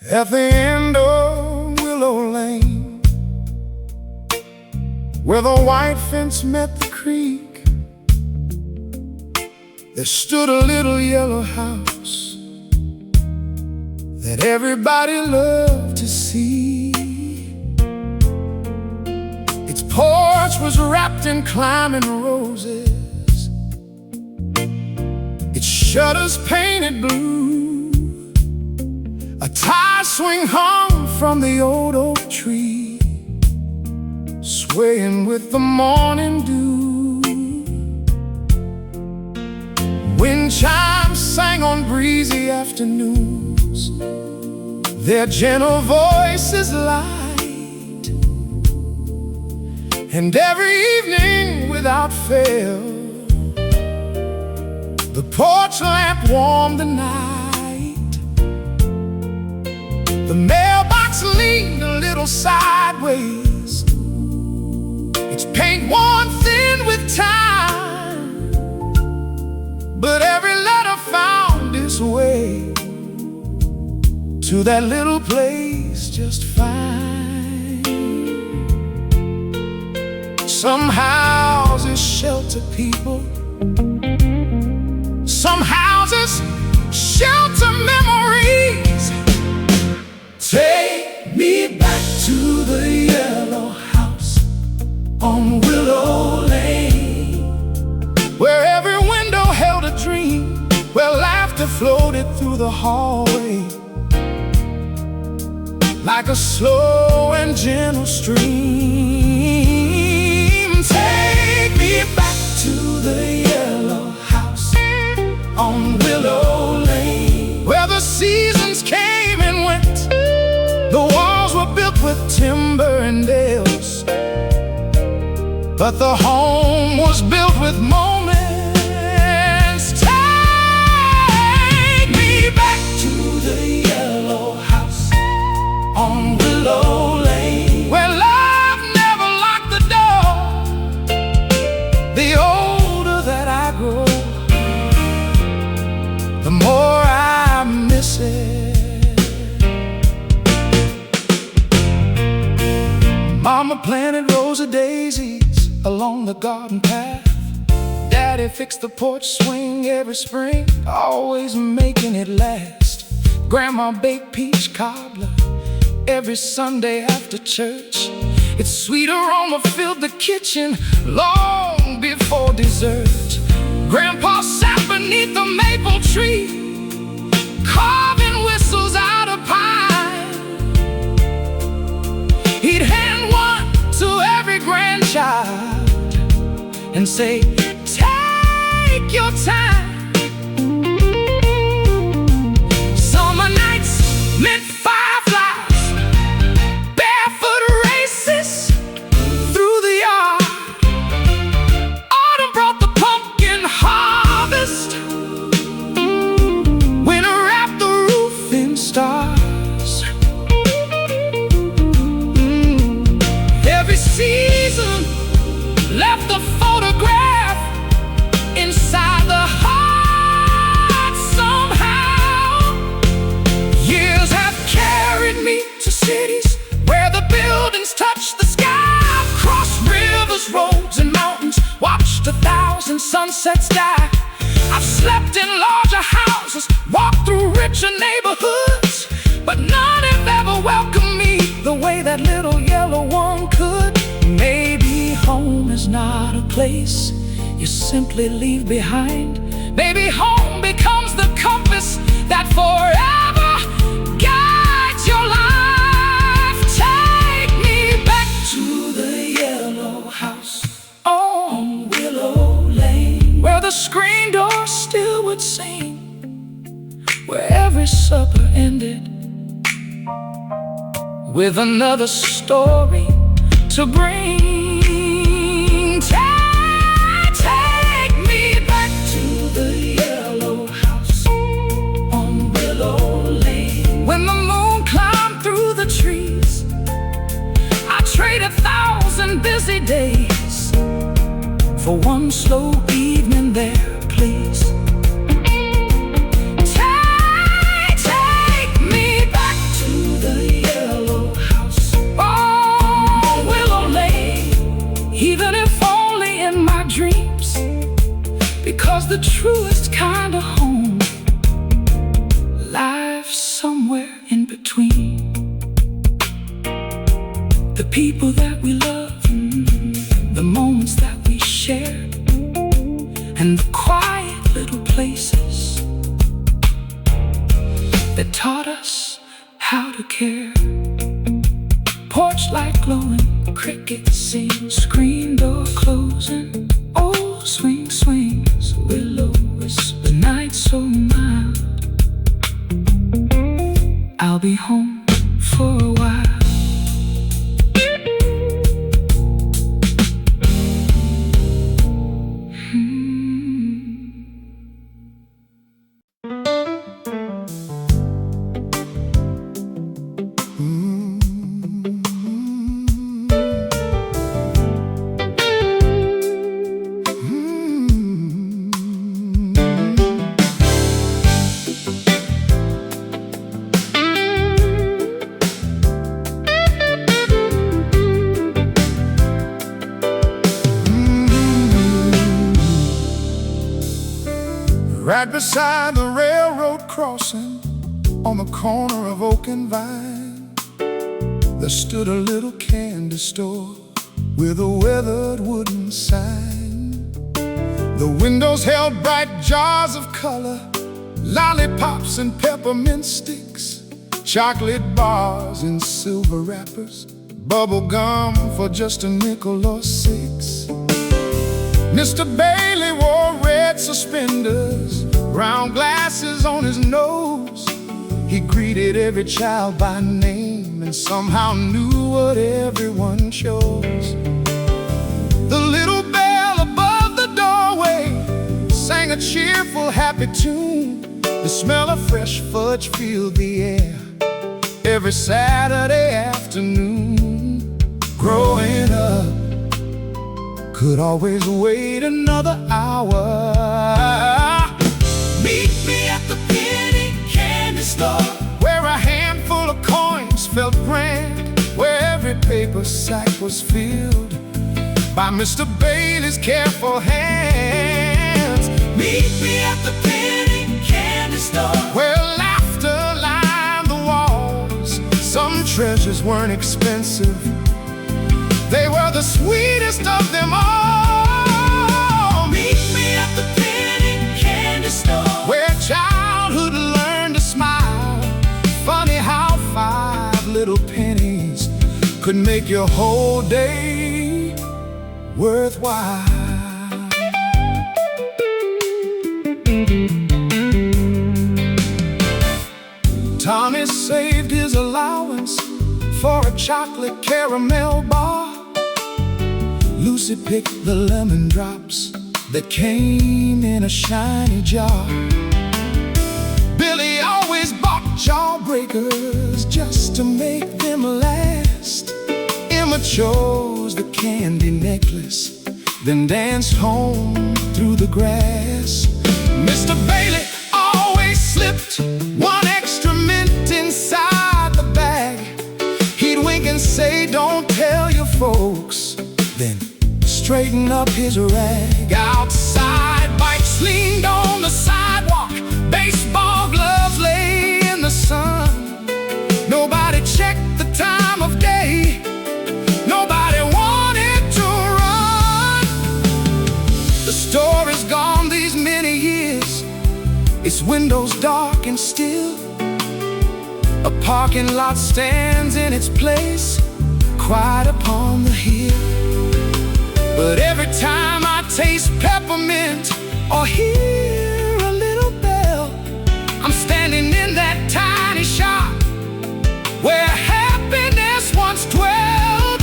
At the end of Willow Lane, where the white fence met the creek, there stood a little yellow house that everybody loved to see. Its porch was wrapped in climbing roses, its shutters painted blue. A tire swing hung from the old oak tree, swaying with the morning dew. Wind chimes sang on breezy afternoons, their gentle voices light. And every evening without fail, the porch lamp warmed the night. The mailbox leaned a little sideways, its paint worn thin with time, but every letter found its way to that little place just fine. Some houses shelter people, some houses shelter memories. Take me back to the yellow house on Willow Lane, where every window held a dream, where laughter floated through the hallway like a slow and gentle stream. Take me back to the yellow house on Willow Lane, where the seasons came and went. The walls were built with timber and nails, but the home was built with moments. Take me back to the yellow house on Willow Lane, where love never locked the door. The older that I grow, the more I miss it. Mama planted rows of daisies along the garden path. Daddy fixed the porch swing every spring, always making it last. Grandma baked peach cobbler every Sunday after church. Its sweet aroma filled the kitchen long before dessert. Grandpa sat beneath the maple tree, carving whistles out of pine. He'd hand one to every grandchild and say, take your time. Summer nights meant fireflies, barefoot races through the yard. Autumn brought the pumpkin harvest, winter wrapped the roof in stars. Every season left a photograph inside the heart somehow. Years have carried me to cities where the buildings touch the sky. I've crossed rivers, roads, and mountains, watched 1,000 sunsets die. I've slept in larger houses, walked through richer neighborhoods, but none have ever welcomed me the way that little yellow one could. Maybe home is not a place you simply leave behind. Maybe home becomes the compass that forever guides your life. Take me back to the yellow house on Willow Lane, where the screen door still would sing, where every supper ended with another story to bring. Take me back to the yellow house on Willow Lane, when the moon climbed through the trees. I trade 1,000 busy days for one slow evening there, please. Take me back to 'cause the truest kind of home lies somewhere in between. The people that we love, the moments that we share, and the quiet little places that taught us how to care. Porch light glowing, crickets sing, screen door closing, oh swing swings, willow whisper, night so mild. I'll be home for a while. Right beside the railroad crossing, on the corner of Oak and Vine, there stood a little candy store with a weathered wooden sign. The windows held bright jars of color, lollipops and peppermint sticks, chocolate bars in silver wrappers, bubble gum for just a nickel or 6. Mr. Bailey wore red suspenders, round glasses on his nose. He greeted every child by name and somehow knew what everyone chose. The little bell above the doorway sang a cheerful, happy tune. The smell of fresh fudge filled the air every Saturday afternoon. Growing up could always wait another hour. Meet me at the penny candy store, where a handful of coins felt grand, where every paper sack was filled by Mr. Bailey's careful hands. Meet me at the penny candy store, where laughter lined the walls. Some treasures weren't expensive, they were the sweetest of them all. Meet me at the penny candy store, where childhood learned to smile. Funny how 5 little pennies could make your whole day worthwhile. Tommy saved his allowance for a chocolate caramel bar. Lucy picked the lemon drops that came in a shiny jar. Billy always bought jawbreakers just to make them last. Emma chose the candy necklace, then danced home through the grass. Mr. Bailey always slipped 1 extra mint inside the bag. He'd wink and say, "Don't tell your folks," then straighten up his rag. Outside, bikes leaned on the sidewalk, baseball gloves lay in the sun. Nobody checked the time of day, nobody wanted to run. The store is gone these many years, its windows dark and still. A parking lot stands in its place, quiet upon the hill. But every time I taste peppermint or hear a little bell, I'm standing in that tiny shop where happiness once dwelled.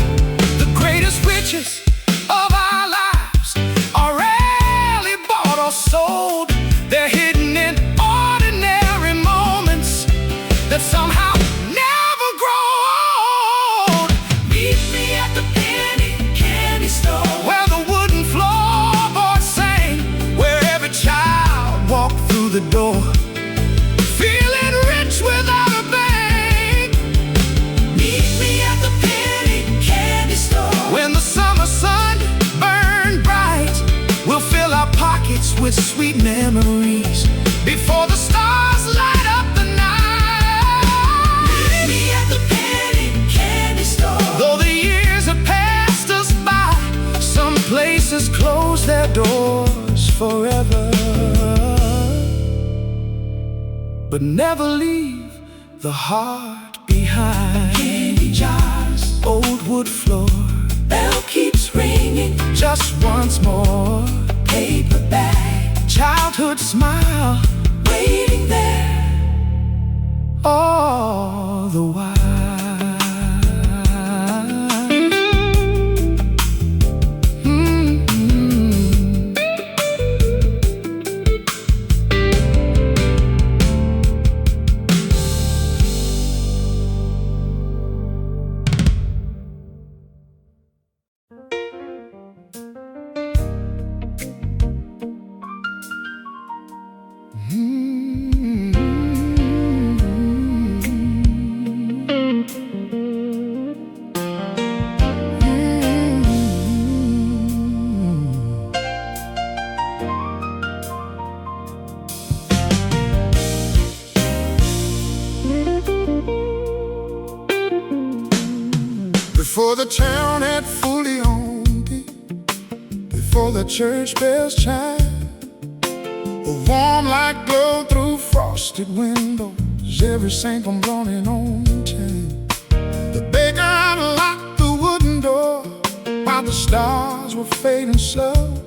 The greatest riches of our lives are rarely bought or sold. They're hidden in ordinary moments that somehow never grow old. meet me at the penny candy store, where the wooden floorboards sang, where every child walked through the door feeling rich without a bank. meet me at the penny candy store, When the summer sun burned bright, we'll fill our pockets with with sweet memories before the stars light up the night. Meet me at the penny candy store. Though the years have passed us by, some places close their doors forever, but never leave the heart behind. Candy jars, old wood floor, bell keeps ringing. just once more. Paper bag, Childhood smile, waiting there. all the while. Before the town had fully owned it, before the church bells chime, a warm light glowed through frosted windows, every saint come blowing on time. The baker unlocked the wooden door while the stars were fading slow.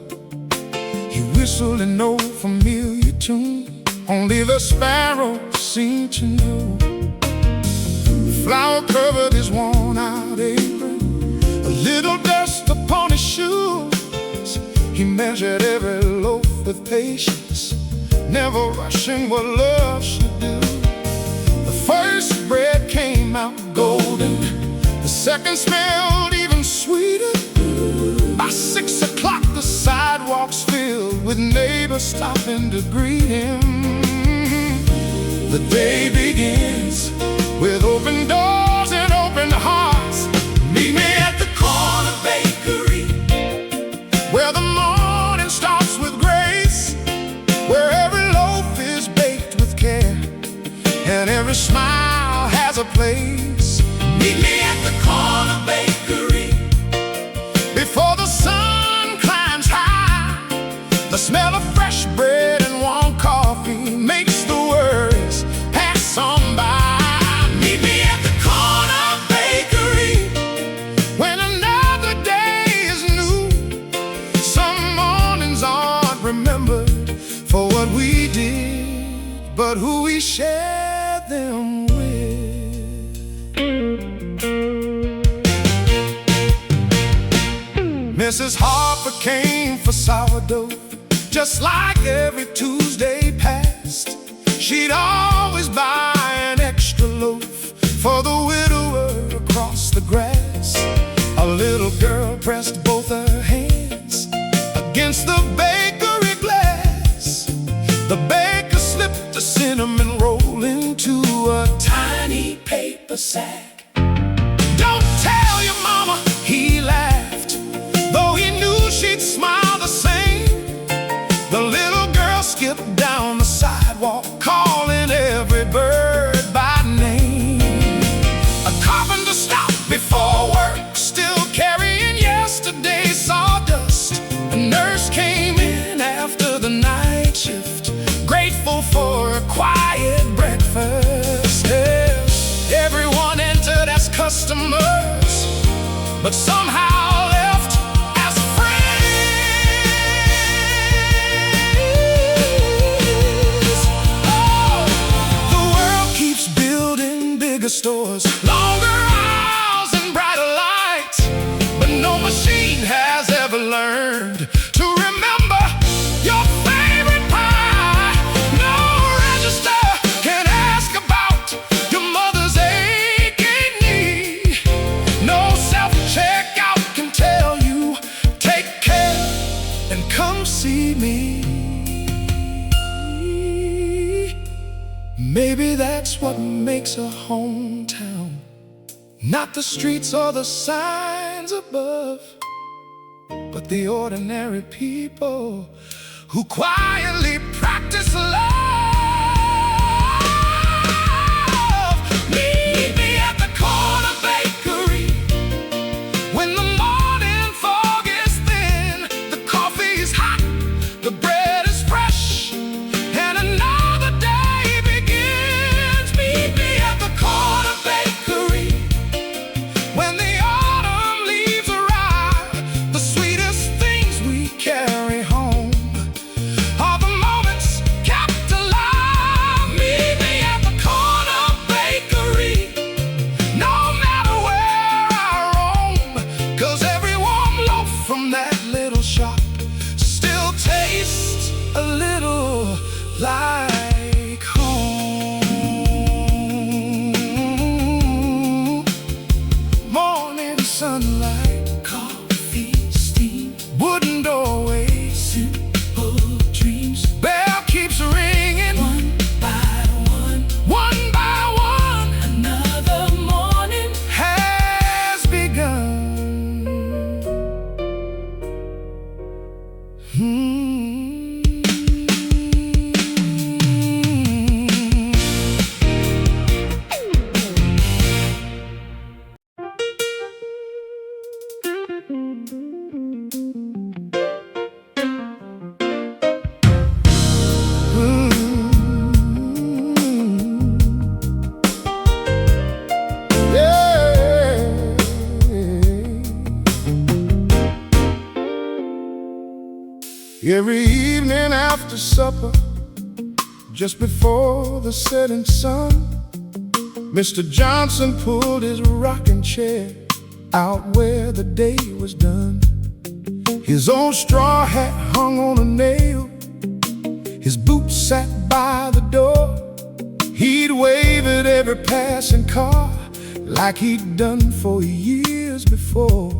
He whistled an old familiar tune only the sparrows seemed to know. The flower covered his worn-out apron, a little dust upon his shoes. He measured every loaf with patience, never rushing what love should do. The first bread came out golden, the second smelled even sweeter. By 6 o'clock the sidewalks filled with neighbors stopping to greet him. The day begins with open doors and open hearts. Meet me at the corner bakery, where the morning starts with grace, where every loaf is baked with care and every smile has a place. meet me at the corner bakery. Before the sun climbs high, the smell of fresh bread and warm coffee makes the worries pass on by. Meet me at the corner bakery. When another day is new, some mornings aren't remembered for what we did, but who we shared them with. Mrs. Harper came for sourdough, just like every Tuesday past. She'd always buy an extra loaf for the widower across the grass. A little girl pressed both her hands against the bakery glass. The baker slipped a cinnamon roll into a Tiny paper sack. "Don't tell your mama," he laughed, though he knew she'd smile the same. The little girl skipped down the sidewalk, calling every bird by name. A carpenter stopped before work, still carrying yesterday's sawdust. A nurse came in after the night shift, grateful for a quiet breakfast. Yeah, everyone entered as customers, but somehow left as friends. Oh, the world keeps building bigger stores, longer aisles and brighter lights, but no machine has ever learned to remember your favorite pie. No register can ask about your mother's aching knee. No self-checkout can tell you, take care and come see me. Maybe that's what makes a hometown, not the streets or the signs above, but the ordinary people who quietly practice love. Meet me at the corner bakery when the morning fog is thin, the coffee is hot, the bread is fresh, and another day begins. Meet me at the corner bakery when the autumn leaves arrive. The sweetest things we carry home are the moments kept alive. Meet me at the corner bakery, no matter where I roam, 'cause every warm loaf from that little shop still tastes a little like home. Morning sunlight, coffee steam, wooden doorways, simple dreams. Bell keeps ringing, one by one, one by one. Another morning has begun. Every evening after supper, just before the setting sun, Mr. Johnson pulled his rocking chair out where the day was done. His old straw hat hung on a nail, his boots sat by the door. He'd wave at every passing car like he'd done for years before.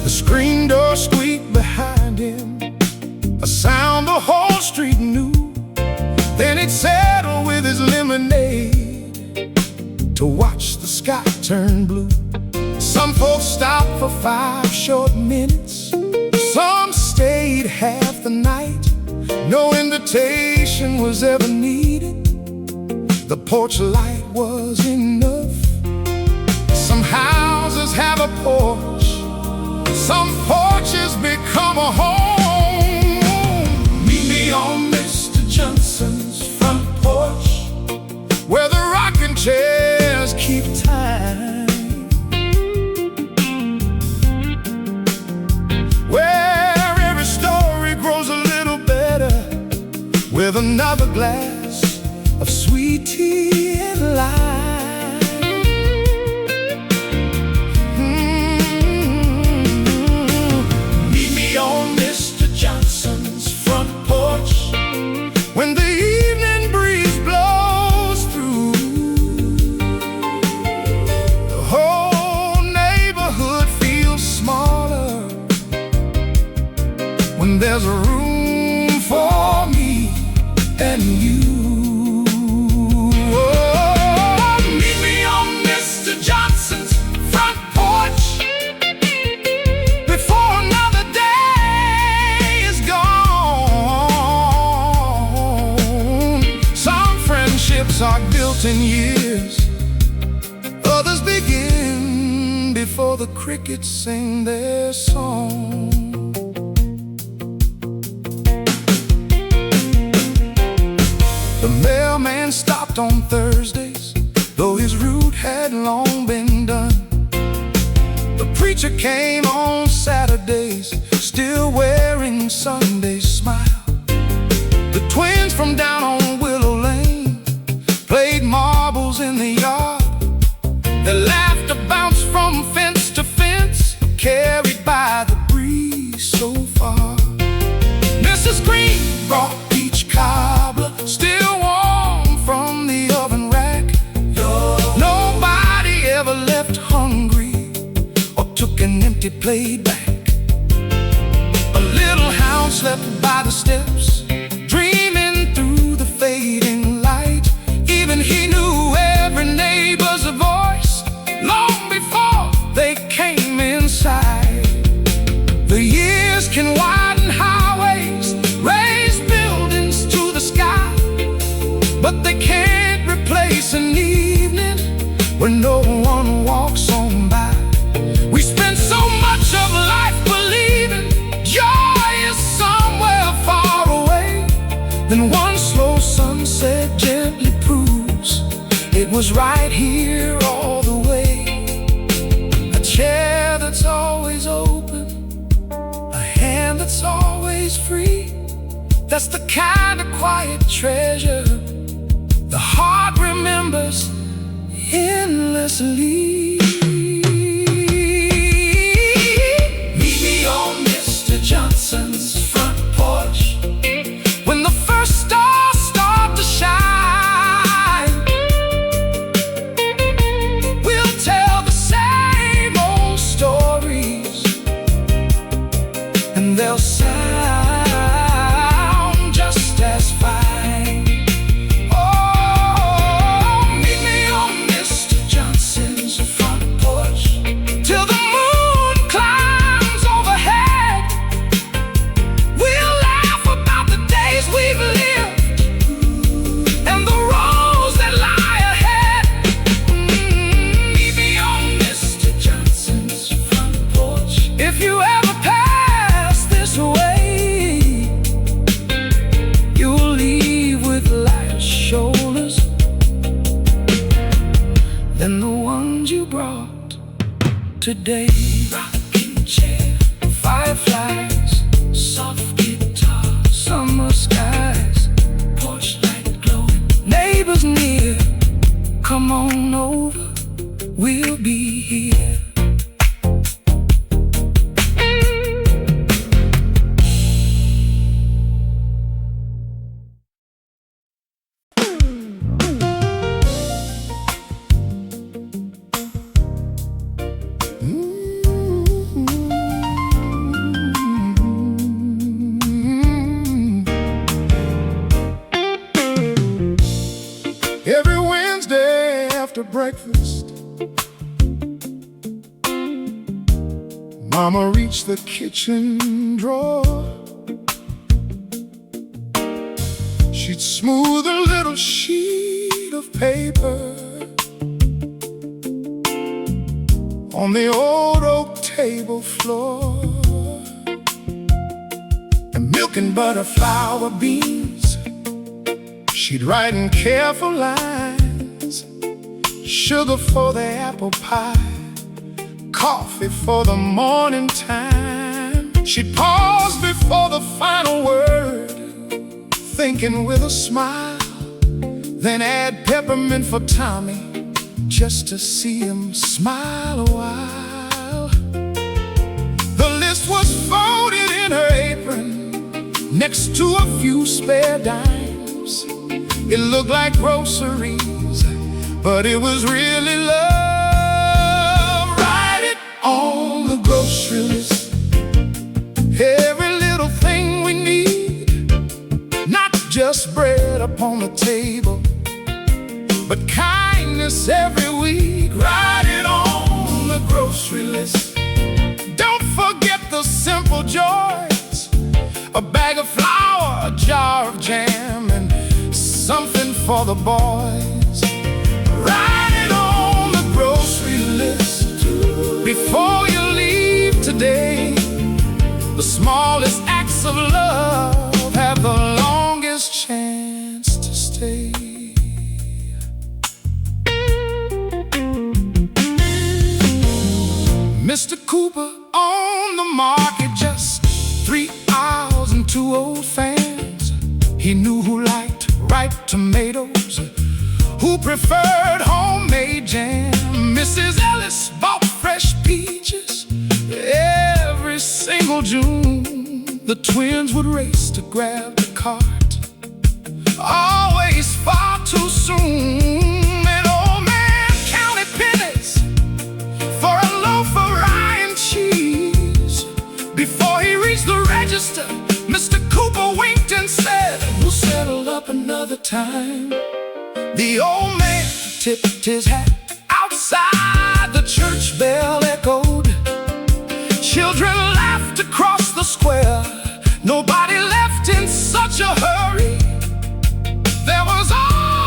The screen door squeaked behind him, a sound the whole street knew. Then he'd settle with his lemonade to watch the sky turn blue. Some folks stopped for 5 short minutes, some stayed half the night. No invitation was ever needed, the porch light was enough. Some houses have a porch, some porches become a home. Meet me on Mr. Johnson's front porch, where the rocking chairs keep time, where every story grows a little better with another glass of sweet tea and lime. Meet me on Mr. Johnson's front porch when the evening breeze blows through. The whole neighborhood feels smaller when there's a room for me and you. Oh, meet me on Mr. Johnson's front porch before another day is gone. Some friendships are built in years, others begin before the crickets sing their song. The mailman stopped on Thursdays, though his route had long been done. The preacher came on Saturdays, still wearing Sunday's smile. The twins from down on Willow Lane played marbles in the yard. Their laughter bounced from fence to fence, carried by the breeze so far. Mrs. Green brought peach cobbler, still warm from the oven rack. Nobody ever left hungry or took an empty plate back. A little hound slept by the steps, dreaming through the fading light. Even he knew every neighbor's voice long before they came inside. The years can widen highways, but they can't replace an evening when no one walks on by. We spend so much of life believing joy is somewhere far away. Then one slow sunset gently proves it was right here all the way. A chair that's always open, a hand that's always free. That's the kind of quiet treasure the heart remembers endlessly. Meet me on Mr. Johnson's front porch when the first stars start to shine. We'll tell the same old stories, and they'll sound just as fine. Oh, meet me on Mr. Johnson's front porch till the moon climbs overhead. We'll laugh about the days we've lived and the roads that lie ahead. Meet me on Mr. Johnson's front porch. If you ever pass this way, you'll leave with lighter shoulders than the ones you brought today. Rocking chair, fireflies, soft guitar, summer skies, porch light glowing, neighbors near. Come on over, we'll be here. Every Wednesday after breakfast, Mama reached the kitchen drawer. She'd smooth a little sheet of paper on the old oak table floor. And milk and butter, flour, beans, she'd write in careful lines. Sugar for the apple pie, coffee for the morning time. She'd pause before the final word, thinking with a smile, then add peppermint for Tommy, just to see him smile a while. The list was folded in her apron, next to a few spare dimes. It looked like groceries, but it was really love. Write it on the grocery list, every little thing we need, not just bread upon the table, but kindness every week. Write it on the grocery list. Don't forget the simple joys, a bag of flour, a jar of jam, and something for the boys. Write it on the grocery list before you leave today. The smallest acts of love have the longest chance to stay. Mr. Cooper on the market, just 3 hours and 2 old fans. He knew who liked ripe tomatoes, who preferred homemade jam. Mrs. Ellis bought fresh peaches every single June. The twins would race to grab the cart, always far too soon. An old man counted pennies for a loaf of rye and cheese. Before he reached the register, Mr. Cooper winked and said, "We'll settle up another time." The old man tipped his hat. Outside, the church bell echoed. Children laughed across the square. Nobody left in such a hurry. There was all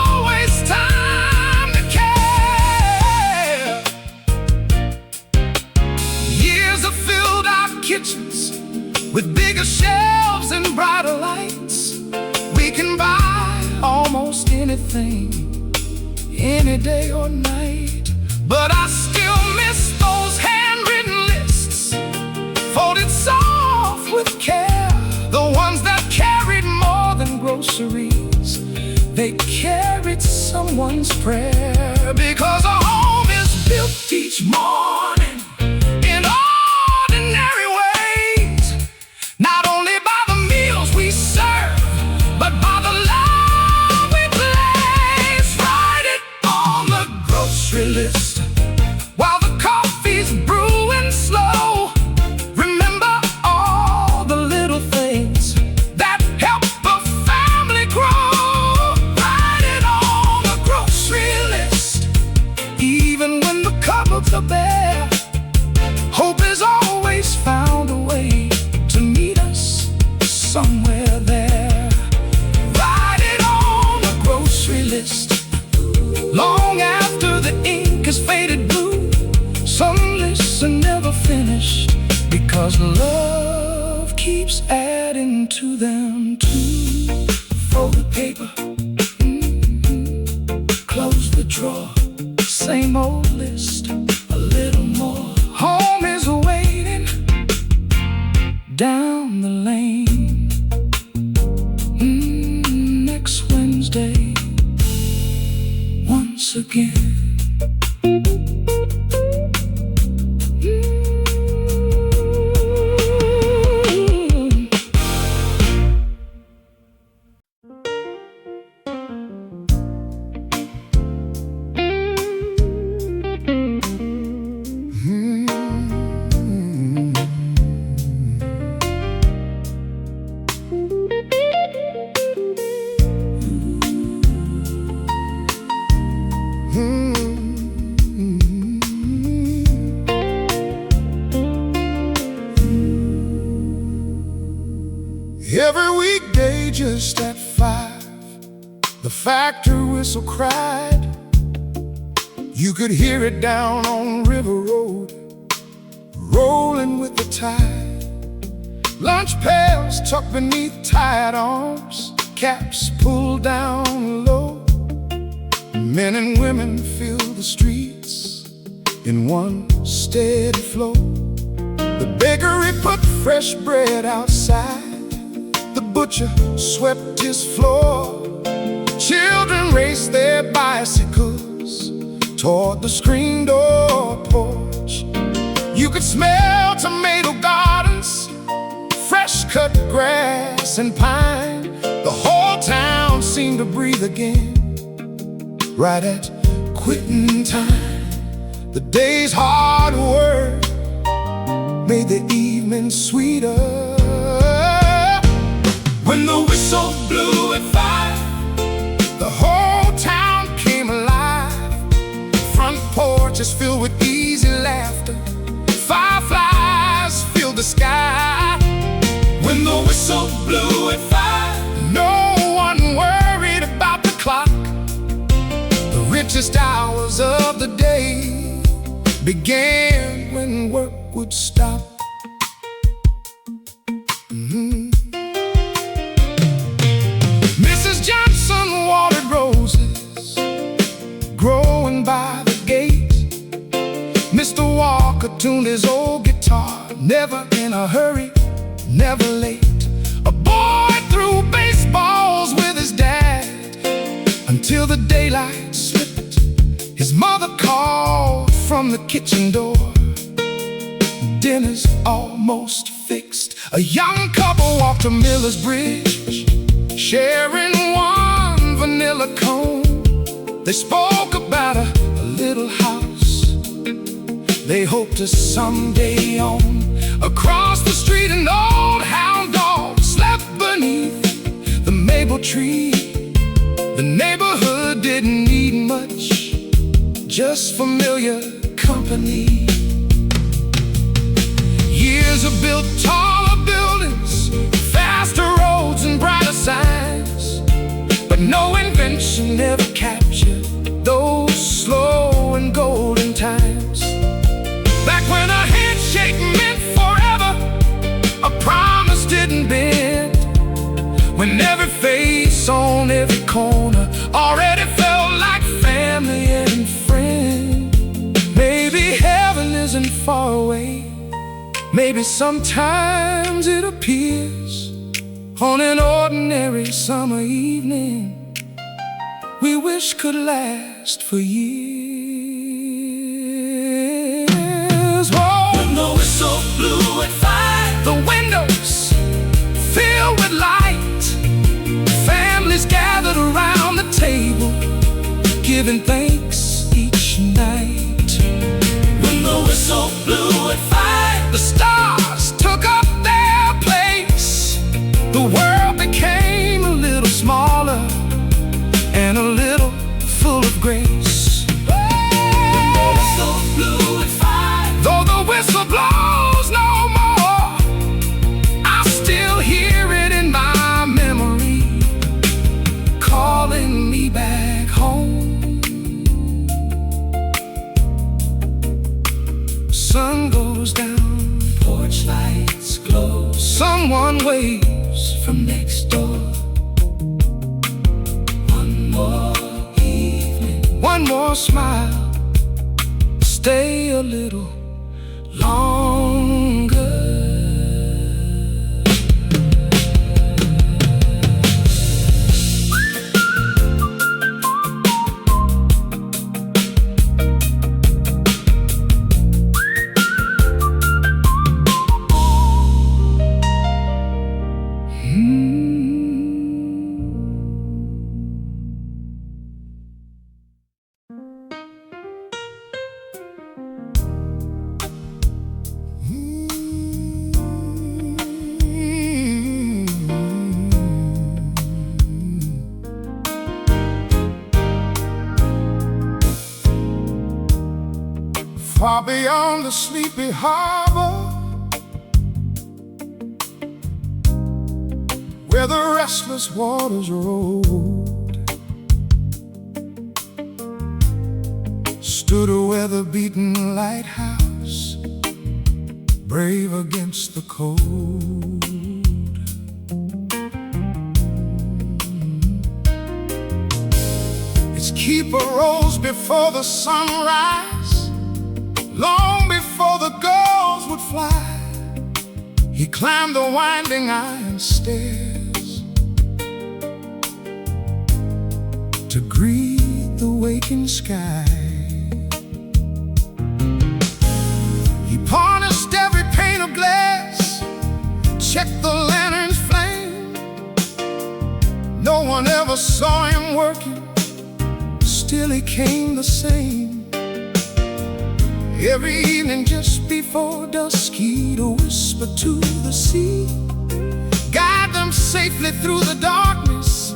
can buy almost anything, any day or night. But I still miss those handwritten lists, folded soft with care. The ones that carried more than groceries, they carried someone's prayer. Because a home is built each morning in ordinary ways, not only by the meals we serve, but by the love we place. Write it on the grocery list while the coffee's brewing slow. Remember all the little things that help the family grow. Write it on the grocery list. Even when the cupboards are bare, hope has always found a way to meet us somewhere there. Write it on the grocery list. Long after the ink has faded blue, some lists are never finished, because love keeps adding to them too. Fold the paper, close the drawer, same old list, a little more. Home is waiting down the lane. Next Wednesday, once again. Every weekday just at 5, the factory whistle cried. You could hear it down on River Road, rolling with the tide. Lunch pails tucked beneath tired arms, caps pulled down low. Men and women fill the streets in one steady flow. The bakery put fresh bread outside, the butcher swept his floor. Children raced their bicycles toward the screen door porch. You could smell tomato gardens, fresh cut grass and pine. The whole town seemed to breathe again right at quitting time. The day's hard work made the evening sweeter. When the whistle blew at 5, the whole town came alive. Front porches filled with easy laughter, fireflies filled the sky. When the whistle blew at 5, no one worried about the clock. The richest hours of the day began when work would stop. Mrs. Johnson watered roses growing by the gate. Mr. Walker tuned his old guitar, never in a hurry, never late. A boy threw baseballs with his dad until the daylight slipped. His mother called from the kitchen door. Dinner's almost fixed. A young couple walked to Miller's Bridge, sharing one vanilla cone. They spoke about a little house they hoped to someday own. Across the street an old hound dog slept beneath the maple tree. The neighborhood didn't need much, just familiar company. Years have built taller buildings, faster roads and brighter signs, but no invention ever captured those slow and golden times. Back when a handshake meant forever, a promise didn't bend, when every face Maybe sometimes it appears on an ordinary summer evening we wish could last for years. Oh, when the whistle blew at 5, the windows filled with light, families gathered around the table, giving thanks each night. When the whistle blew at 5, the stars took up their place. The world became a little smaller and a little full of grace. when the whistle blew at 5, Though the whistle blows no more, I still hear it in my memory, calling me back home. Sun goes down, porch lights glow, someone waves from next door. One more evening, one more smile, stay a little longer. Far beyond the sleepy harbor, where the restless waters rolled, stood a weather-beaten lighthouse, brave against the cold. Its keeper rose before the sunrise, long before the gulls would fly. He climbed the winding iron stairs to greet the waking sky. He polished every pane of glass, checked the lantern's flame. No one ever saw him working, still he came the same. Every evening just before dusk, he'd whisper to the sea, guide them safely through the darkness,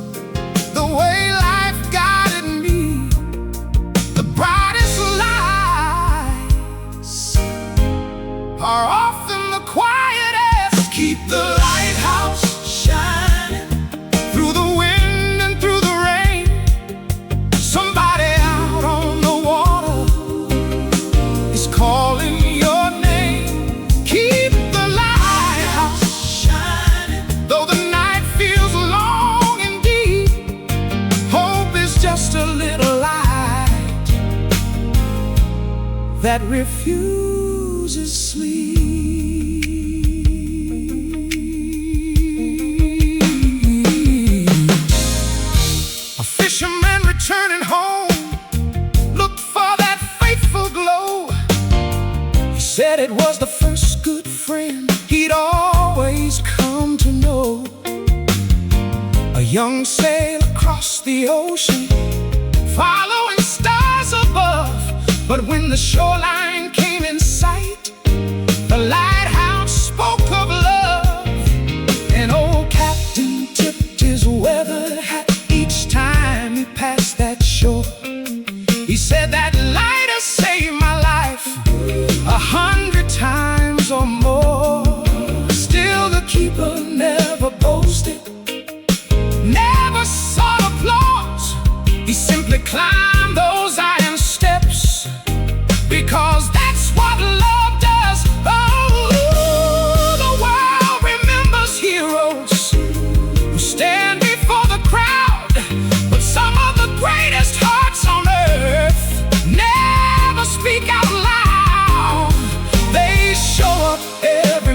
the way life guided me. The brightest lights are often the quietest. keep the lighthouse shining Through the wind and through the rain, somebody out on the water is calling your name. Keep the lighthouse shining. though the night feels long and deep. Hope is just a little light that refuses sleep. A fisherman returning home looked for that faithful glow. He said it was the first good friend he'd always come to know. A young sail across the ocean, following stars above. But when the shoreline came in sight, the lighthouse spoke of love. An old captain tipped his weather hat each time he passed that shore. He said that light has saved my life 100 times or more. Still the keeper never boasted, never sought applause. He simply climbed those iron steps, because that's what love does. Oh, the world remembers heroes who stand before the crowd, but some of the greatest hearts on earth never speak out loud. They show up every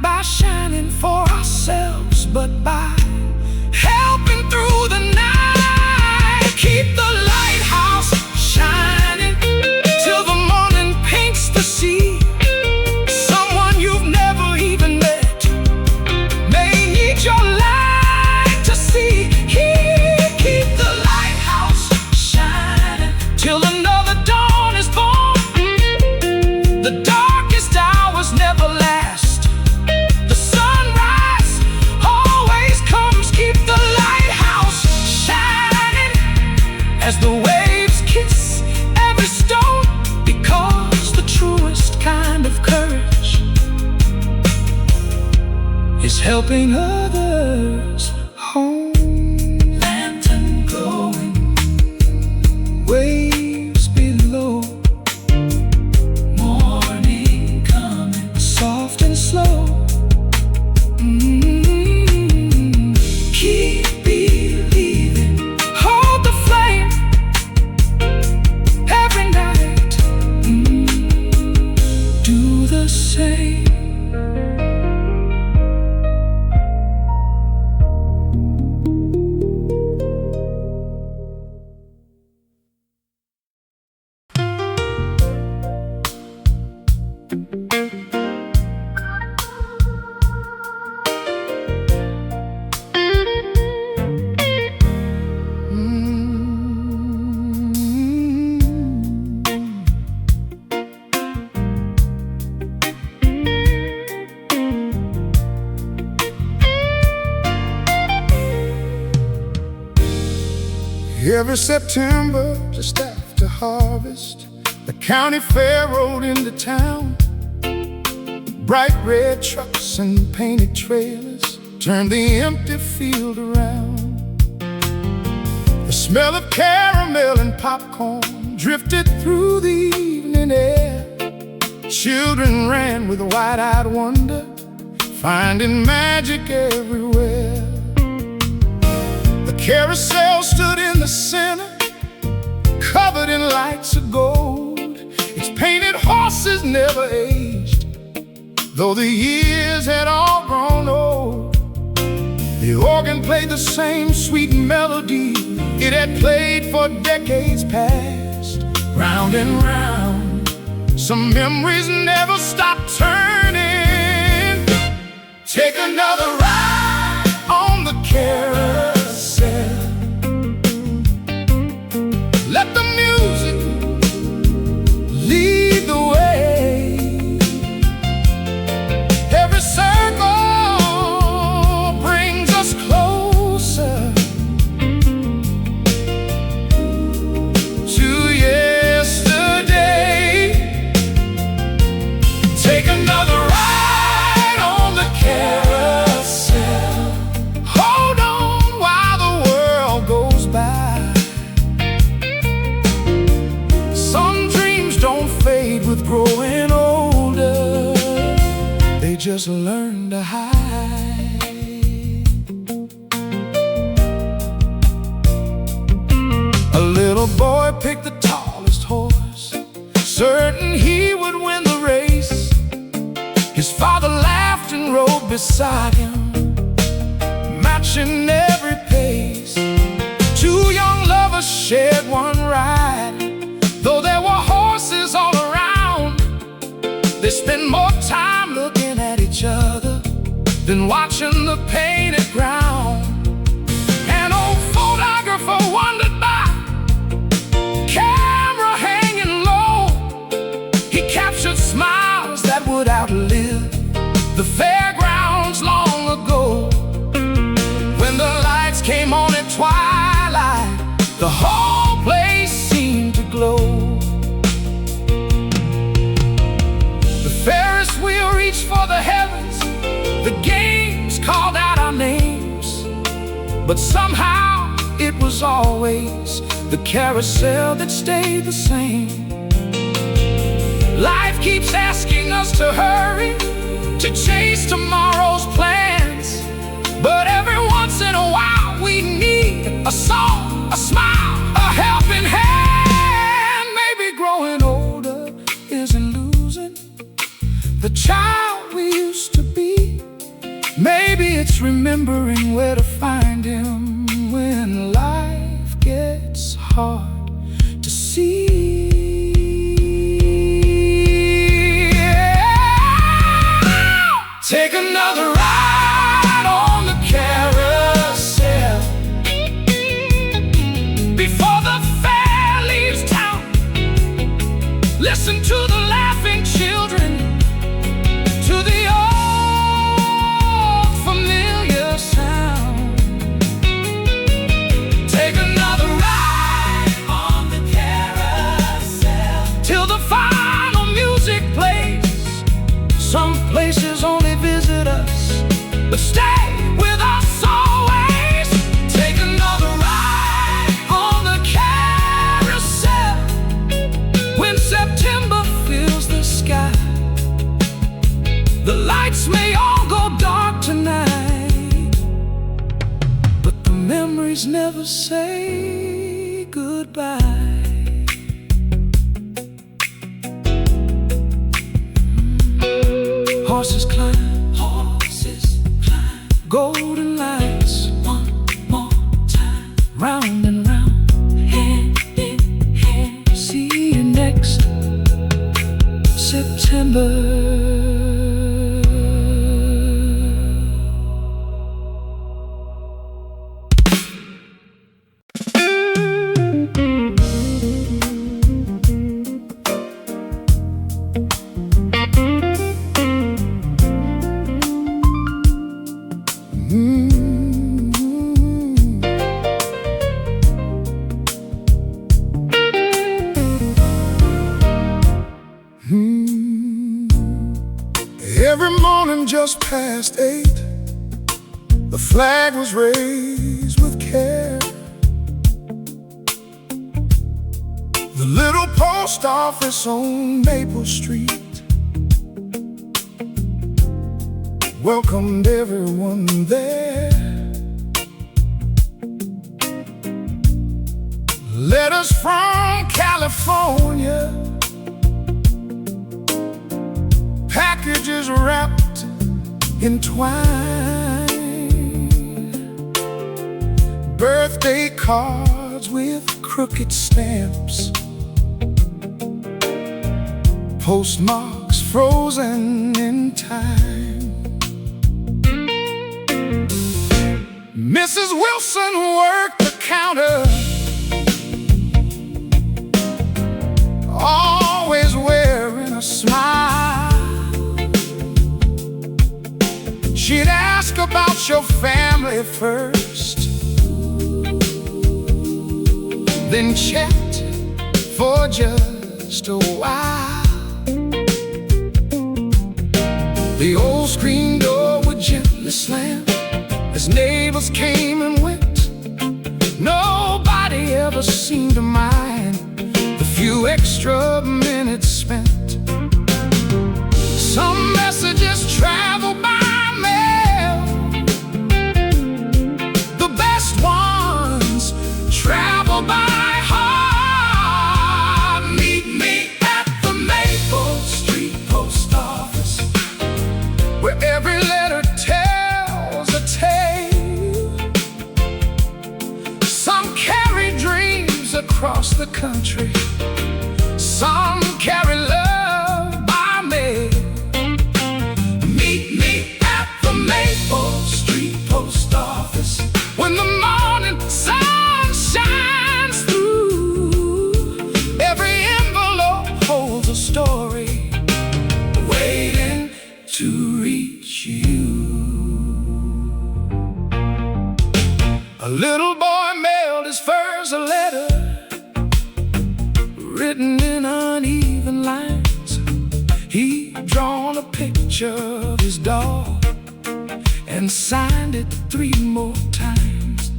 by shining for ourselves, but by helping through the night. Keep the lighthouse shining till the morning paints the sea. Someone you've never even met may need your light to see. Keep the lighthouse shining till another dawn is born. The darkest hours never last. The sunrise always comes. Keep the lighthouse shining as the waves kiss every stone, because the truest kind of courage is helping others home. Lantern glowing, waves below, morning coming, soft and slow. Keep believing, hold the flame every night. Do the same. Every September, just after harvest, the county fair rode into town. Bright red trucks and painted trailers turned the empty field around. The smell of caramel and popcorn drifted through the evening air. Children ran with wide-eyed wonder, finding magic everywhere. The carousel stood in the center, covered in lights of gold. Its painted horses never aged, though the years had all grown old. The organ played the same sweet melody it had played for decades past. Round and round, some memories never stop turning. Take another ride on the carousel. Let the music lead the way. Every circle brings us closer to yesterday. Take another ride on the carousel. Hold on while the world goes by. Some dreams don't fade with growing older, they just learn to hide. A little boy picked the tallest horse, certain he would win the race. His father laughed and rode beside him, matching every pace. Two young lovers shared one ride, though there were horses all around. They spent more time looking at each other than watching the painted ground. An old photographer wandered by, camera hanging low. He captured smiles that would outlive the fairgrounds long ago. When the lights came on at twilight, the whole place seemed to glow. The Ferris wheel reached for the heavens, the games called out our names, but somehow it was always the carousel that stayed the same. Life keeps asking us to hurry, to chase tomorrow's plans, but every once in a while we need a song, a smile, a helping hand. Maybe growing older isn't losing the child we used to be. Maybe it's remembering where to find him when life gets hard to see. Take another ride on the carousel before the fair leaves town. Listen to the laughing children, to the old familiar sound. Take another ride on the carousel till the final music plays. Some places only visit us, but stay with us always. Take another ride on the carousel when September fills the sky. The lights may all go dark tonight, but the memories never say goodbye. Horses climb, golden lights, one more time, round and round, hand in hand. See you next September. Every morning just past 8, the flag was raised with care. The little post office on Maple Street welcomed everyone there. Letters from California, packages wrapped in twine, birthday cards with crooked stamps, postmarks frozen in time. Mrs. Wilson worked the counter, always wearing a smile. She'd ask about your family first, then chat for just a while. The old screen door would gently slam as neighbors came and went. Nobody ever seemed to mind the few extra minutes spent. Some messages travel by mail, the best ones travel by heart. Meet me at the Maple Street Post Office, where every letter tells a tale. Some carry dreams across the country, some carry love by mail. Meet me at the Maple Street Post Office when the morning sun shines through. Every envelope holds a story waiting to reach you. A little boy mailed his first letter, written in uneven lines. He'd drawn a picture of his dog and signed it 3 more times.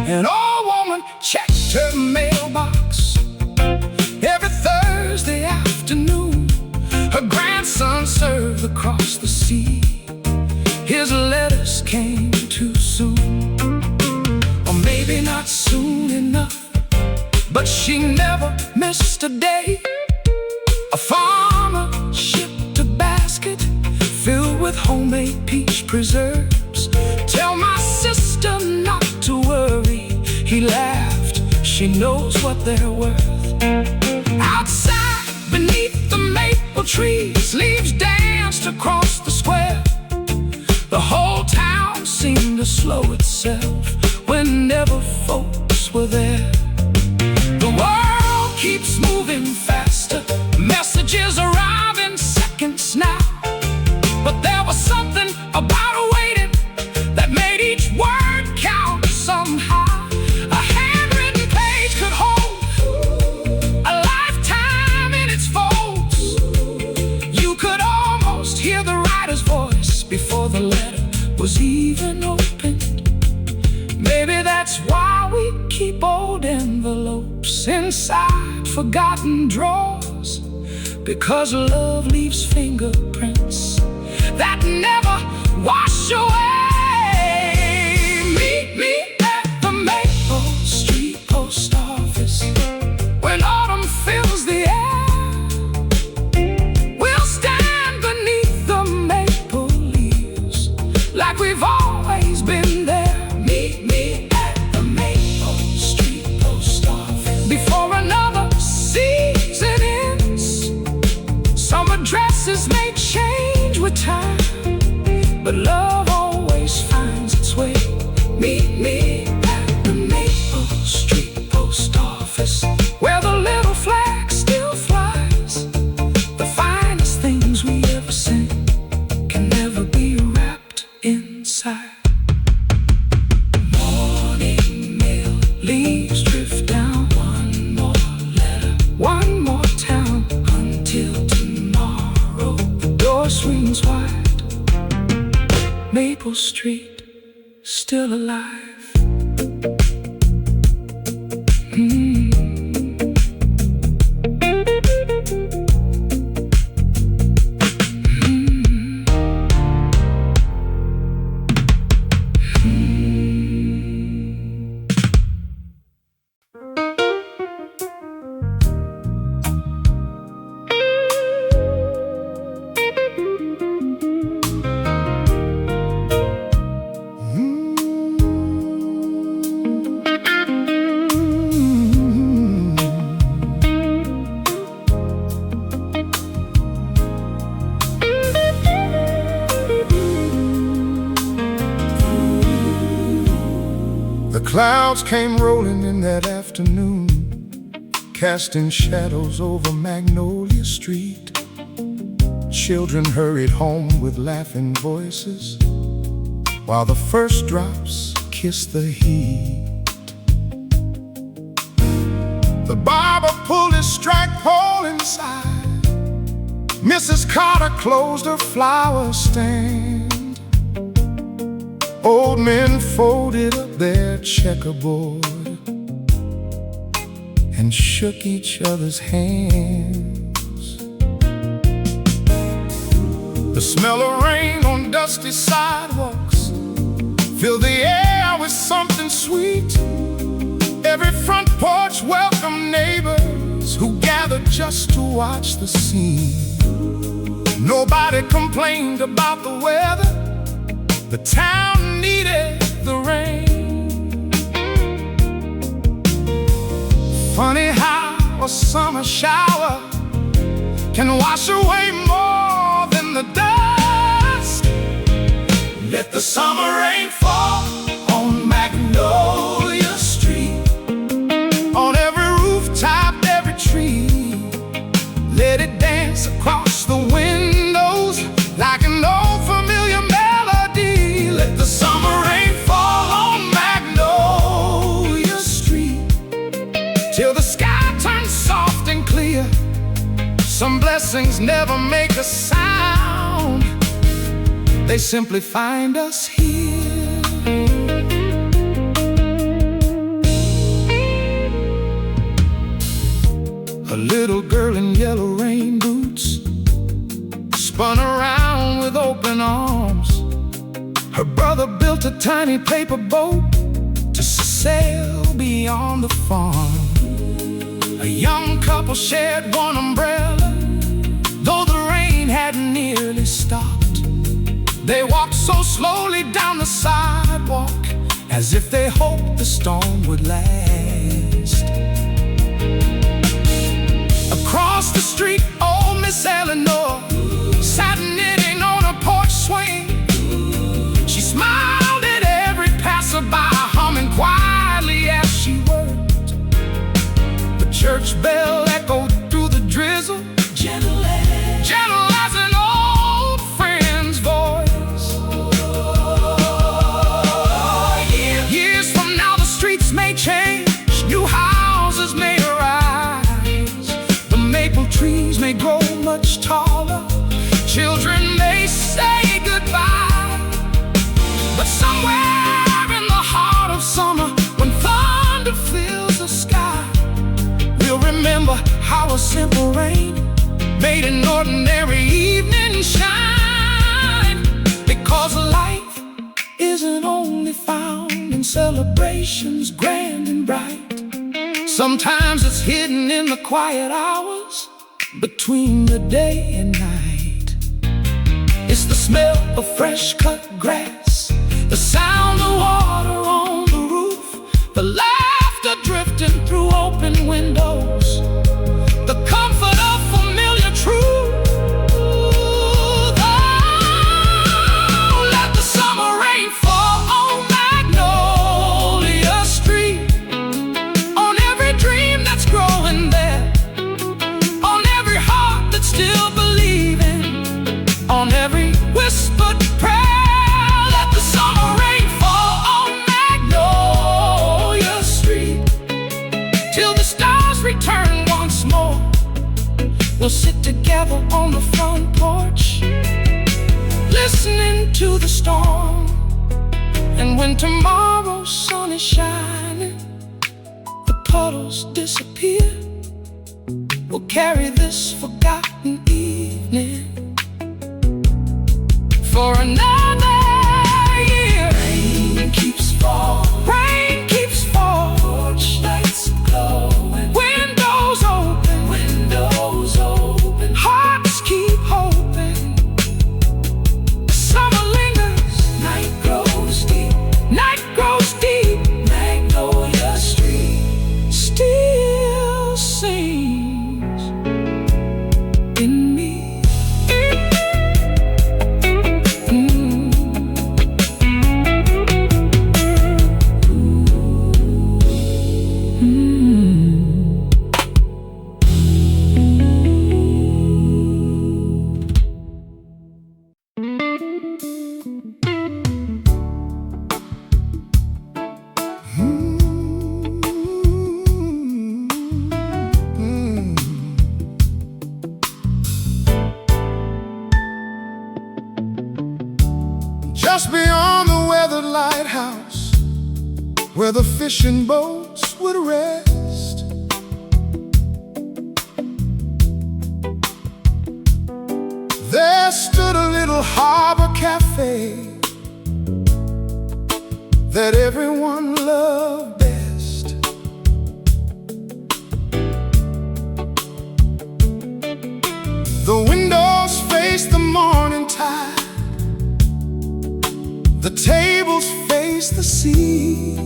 An old woman checked her mailbox every Thursday afternoon. Her grandson served across the sea. His letters came too soon, or maybe not soon enough, but she never missed a day. A farmer shipped a basket filled with homemade peach preserves. Tell my sister not to worry, he laughed, she knows what they're worth. Outside, beneath the maple trees, leaves danced across the square. The whole town seemed to slow itself whenever folks were there. The world keeps moving faster, messages arrive in seconds now. But there was something about waiting that made each word count somehow. A handwritten page could hold a lifetime in its folds. You could almost hear the writer's voice before the letter was even opened. Maybe that's why we keep old envelopes inside forgotten drawers, because love leaves fingerprints that never wash away. Meet me at the Maple Street post office when autumn fills the air. We'll stand beneath the maple leaves like we've always been there. Meet me at the Maple Street post office before another season ends. Some addresses may change with time, but love always finds its way. Meet me at the Maple Street post office, where the little flag still flies. The finest things we ever sent can never be wrapped inside. Morning mail, leaves drift down. One more letter, one more town, until tomorrow the door swings wide. Maple Street, still alive. The clouds came rolling in that afternoon, casting shadows over Magnolia Street. Children hurried home with laughing voices, while the first drops kissed the heat. The barber pulled his strike pole inside. Mrs. Carter closed her flower stand. Old men folded up their checkerboard and shook each other's hands. The smell of rain on dusty sidewalks filled the air with something sweet. Every front porch welcomed neighbors who gathered just to watch the scene. Nobody complained about the weather. The town needed the rain. Funny how a summer shower can wash away more than the dust. Let the summer rain fall on Magnolia Street, on every rooftop, every tree. Let it dance across the windows like an old familiar melody. Let the summer rain fall on Magnolia Street till the sky turns soft and clear. Some blessings never make a sound, they simply find us here. A little girl in yellow rain boots spun around with open arms. Her brother built a tiny paper boat to sail beyond the farm. A young couple shared one umbrella, though the rain had nearly stopped. They walked so slowly down the sidewalk, as if they hoped the storm would last. Across the street, old Miss Eleanor sat knitting on a porch swing. She smiled at every passerby, humming quietly as she worked. The church bell echoed through the drizzle, gentle as an old friend's voice. Years from now the streets may change, new houses may arise, the maple trees may grow much taller, children may say goodbye. But somewhere in the heart of summer, when thunder fills the sky, we'll remember how a simple rain made an ordinary evening shine. Because life isn't only found in celebrations grand and bright. Sometimes it's hidden in the quiet hours between the day and night. It's the smell of fresh cut grass, the sound of water on the roof, the laughter drifting through open windows, the comfort of familiar truth. Oh, let the summer rain fall on Magnolia Street, on every dream that's growing there, on every heart that's still believing, on every whispered prayer. Return once more. We'll sit together on the front porch, listening to the storm. And when tomorrow's sun is shining, the puddles disappear, we'll carry this forgotten evening for another year. Rain keeps falling, rain keeps falling, porch lights glowing, windows open, hearts keep hoping. Summer lingers, night grows deep, Magnolia Street still sings in me. Just beyond the weathered lighthouse, where the fishing boats would rest, there stood a little harbor cafe that everyone loved best. The windows faced the morning tide, the tables face the sea.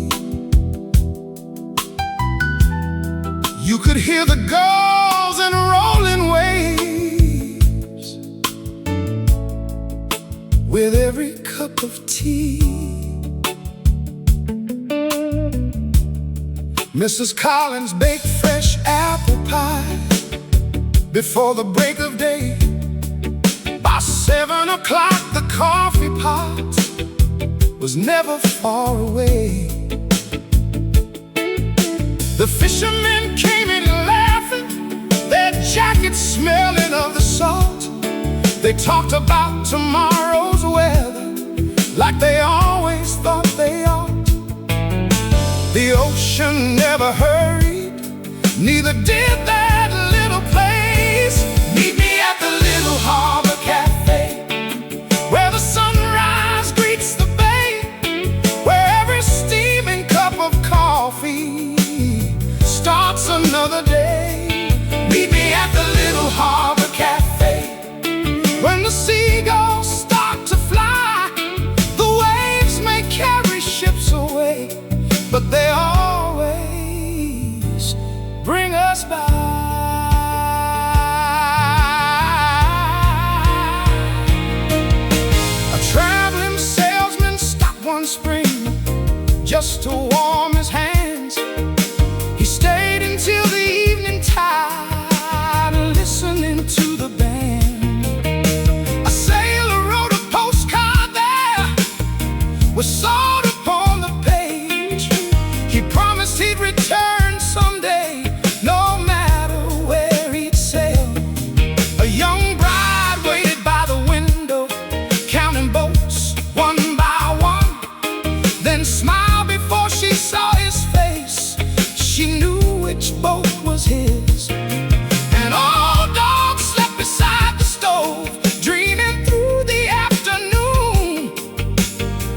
You could hear the gulls and rolling waves with every cup of tea. Mrs. Collins baked fresh apple pie before the break of day. By 7 o'clock the coffee pot was never far away. The fishermen came in laughing, their jackets smelling of the salt. They talked about tomorrow's weather like they always thought they ought. The ocean never hurried, neither did that little place. Meet me at the little harbor cafe, where the sunrise greets the bay, where every steaming cup of coffee starts another day. Meet me at the little harbor cafe, when the seagulls start to fly, they always bring us by. A traveling salesman stopped one spring just to warm his hands. He stayed until the evening tide, listening to the band. A sailor wrote a postcard there with salt upon the page. He promised he'd return someday, no matter where he'd sail. A young bride waited by the window, counting boats one by one, then smiled before she saw his face. She knew which boat was his. An old dog slept beside the stove, dreaming through the afternoon.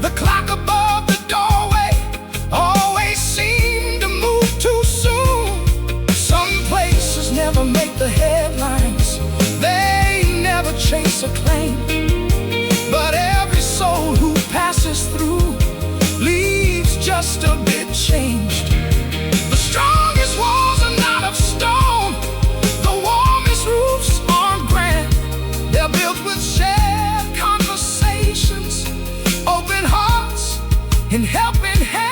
The clock above the doorway always seemed to move too soon. Some places never make the headlines, they never chase a claim, but every soul who passes through leaves just a bit changed. The strongest walls are not of stone, the warmest roofs aren't grand. They're built with shared conversations, open hearts, and helping hands.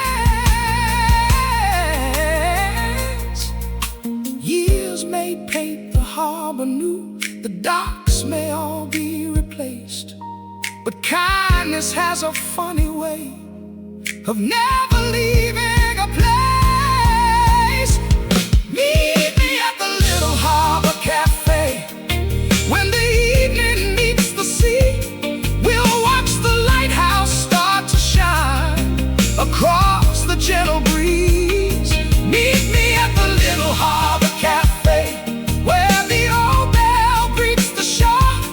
Years may paint the harbor new, the docks may all be replaced, but kindness has a funny way of never leaving a place. Meet me at the little harbor cafe. When the evening meets the sea, we'll watch the lighthouse start to shine across the gentle breeze. Meet me at the little harbor cafe, where the old bell greets the shore.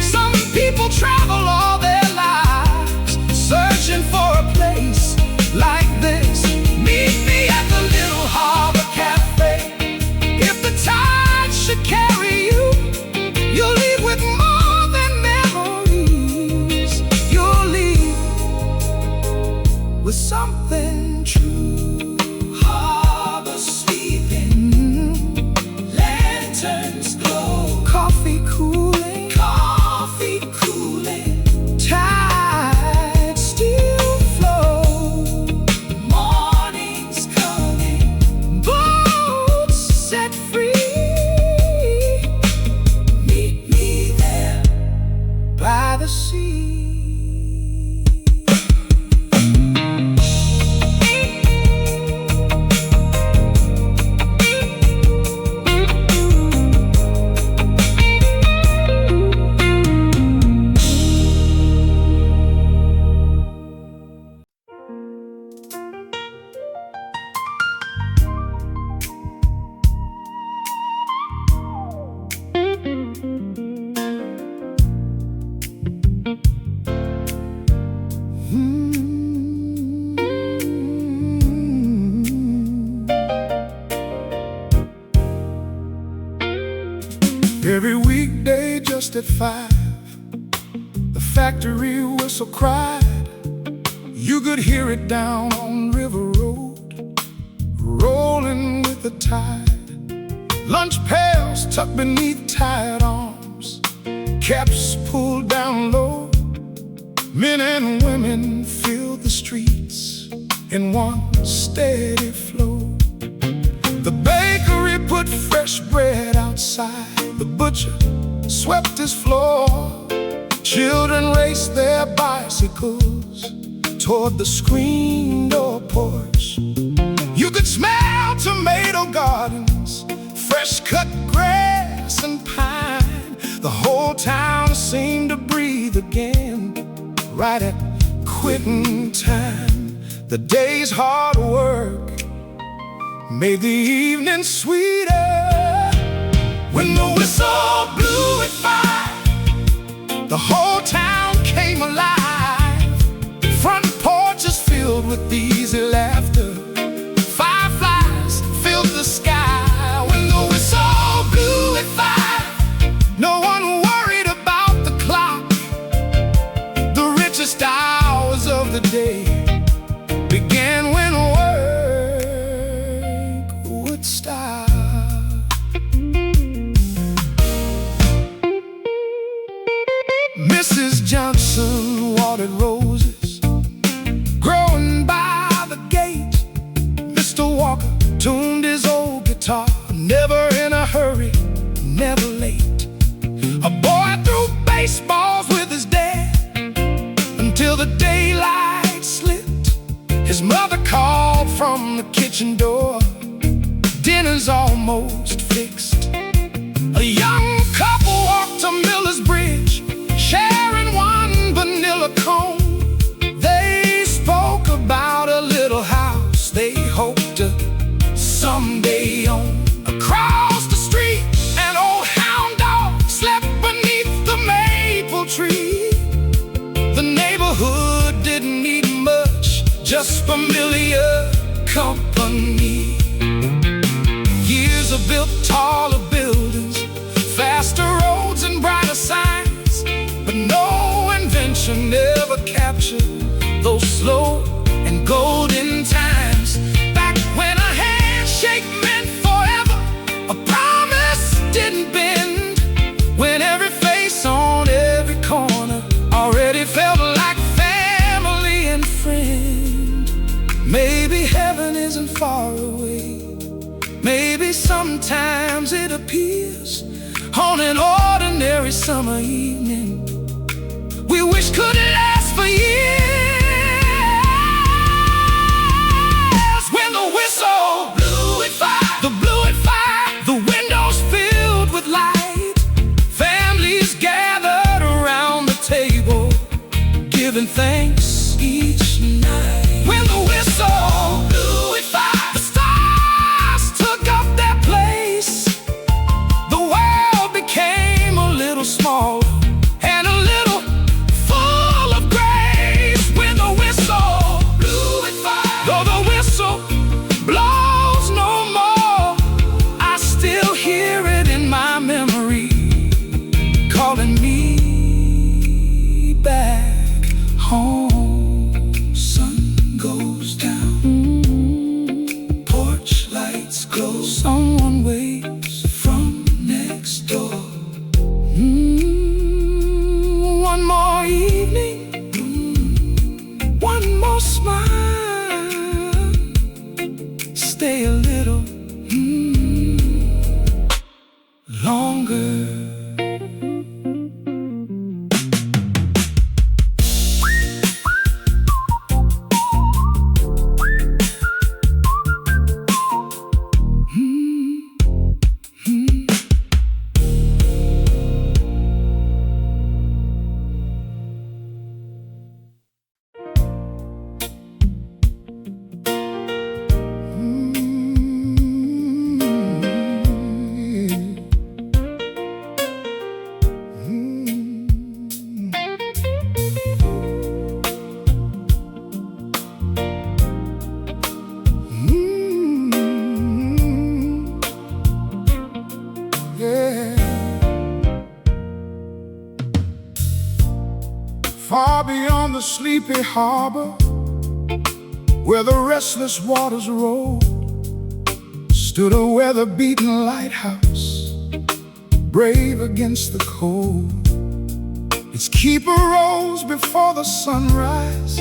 Some people travel all their lives, searching for a place like this. Meet me at the little harbor cafe. If the tide should carry you, you'll leave with more than memories. You'll leave with something true. Harbor sleeping, lanterns glow, coffee cooling, tide still flow. Morning's coming, boats set free. Meet me there by the sea. Every weekday just at 5, the factory whistle cried. You could hear it down on River Road, rolling with the tide. Lunch pails tucked beneath tired arms, caps pulled down low. Men and women filled the streets in one steady flow. The bakery put fresh bread outside, the butcher swept his floor. Children raced their bicycles toward the screen door porch. You could smell tomato gardens, fresh cut grass and pine. The whole town seemed to breathe again right at quitting time. The day's hard work made the evening sweeter. When the whistle blew at 5, the whole town came alive. Front porches filled with easy laughter, fireflies filled the sky. When the whistle blew at 5, no one worried about the clock. The richest hours of the day began when work from the kitchen door. Dinner's almost fixed. A young couple walked to Miller's Bridge, sharing one vanilla cone. They spoke about a little house they hoped to someday own. Across the street, an old hound dog slept beneath the maple tree. The neighborhood didn't need much, just familiar company. Years have built taller buildings, faster roads and brighter signs, but no invention ever captured those slow and golden times. Back when a handshake meant forever, a promise didn't bend, when every face on every corner already felt like family and friend. Maybe heaven isn't far away. Maybe sometimes it appears on an ordinary summer evening we wish could last for years. When the whistle blew at 5, the blew at 5, the windows filled with light, families gathered around the table, giving thanks each night. When the whistle blew at 5, the stars took up their place. The world became a little smaller and a little full of grace. When the whistle blew at 5, though the whistle blows no more, I still hear it in my memory, calling me back home. Sun goes down, porch lights glow, someone waits from next door. One more evening, one more smile, stay a little longer. Far beyond the sleepy harbor, where the restless waters roll, stood a weather-beaten lighthouse, brave against the cold. Its keeper rose before the sunrise,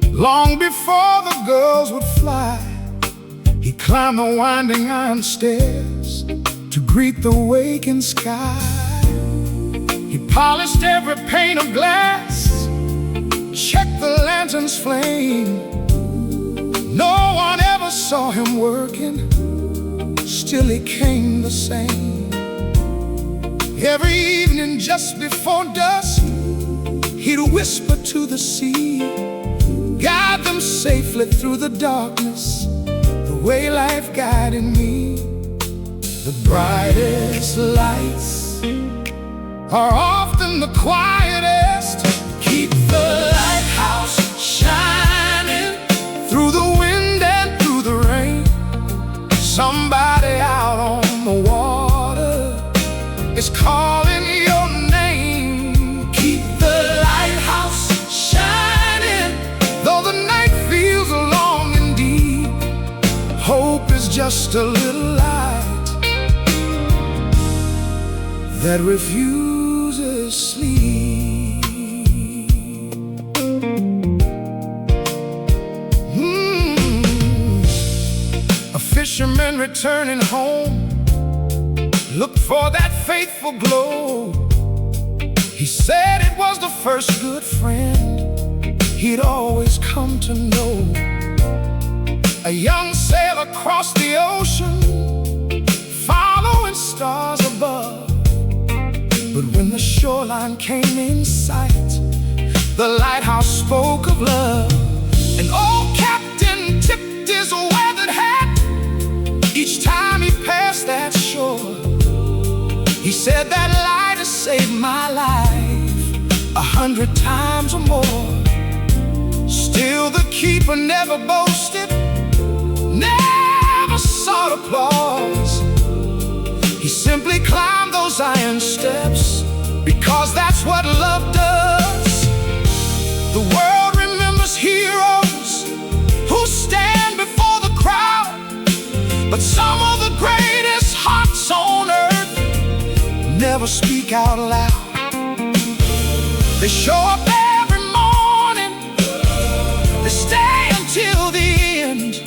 long before the girls would fly. He climbed the winding iron stairs to greet the waking sky. He polished every pane of glass, checked the lantern's flame. No one ever saw him working, still he came the same. Every evening just before dusk, he'd whisper to the sea, guide them safely through the darkness, the way life guided me. The brightest lights are often the quietest. Keep the lighthouse shining through the wind and through the rain. Somebody out on the water is calling your name. Keep the lighthouse shining, though the night feels long and deep. Hope is just a little light that refuses sleep. A fisherman returning home looked for that faithful glow. He said it was the first good friend he'd always come to know. A young sailor crossed the ocean, following stars above. But when the shoreline came in sight, the lighthouse spoke of love. An old captain tipped his weathered hat each time he passed that shore. He said that light has saved my life 100 times or more. Still the keeper never boasted, never sought applause. He simply climbed those iron steps because that's what love does. The world remembers heroes who stand before the crowd, but some of the greatest hearts on earth never speak out loud. They show up every morning, they stay until the end.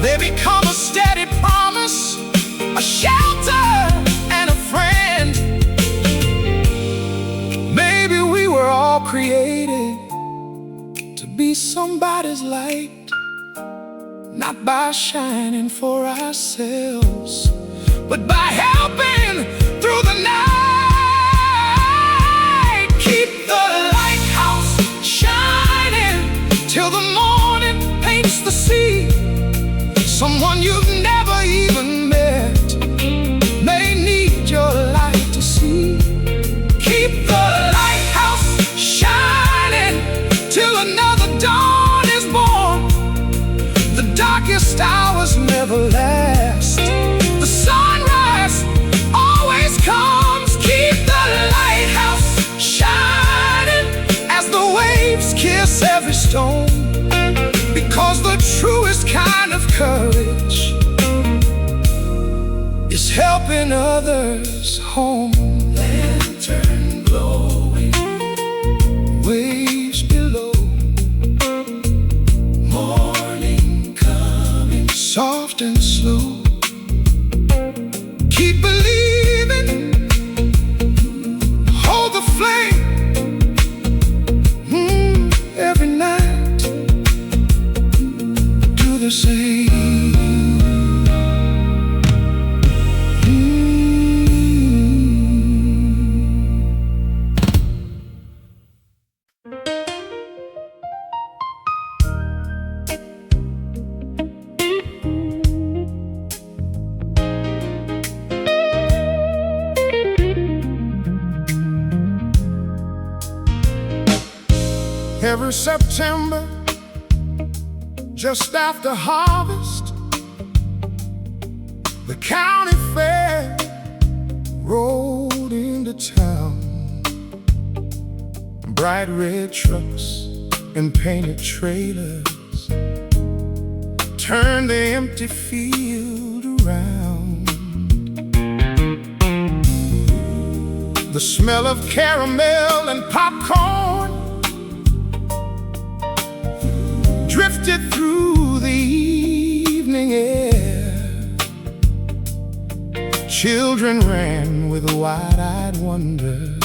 They become a steady promise, a shelter and a friend. Maybe we were all created to be somebody's light, not by shining for ourselves, but by helping through the night. Keep the lighthouse shining till the morning paints the sea. Someone you've never even met may need your light to see. Keep the lighthouse shining till another dawn is born. The darkest hours never last, the sunrise always comes. Keep the lighthouse shining as the waves kiss every stone, because the truest kind of courage is helping others home. Lantern glowing, waves below, morning coming, soft and slow. Keep believing, hold the flame, every night. Do the same. Every September, just after harvest, the county fair rolled into town. Bright red trucks and painted trailers turned the empty field around. The smell of caramel and popcorn drifted through the evening air. Children ran with wide-eyed wonder,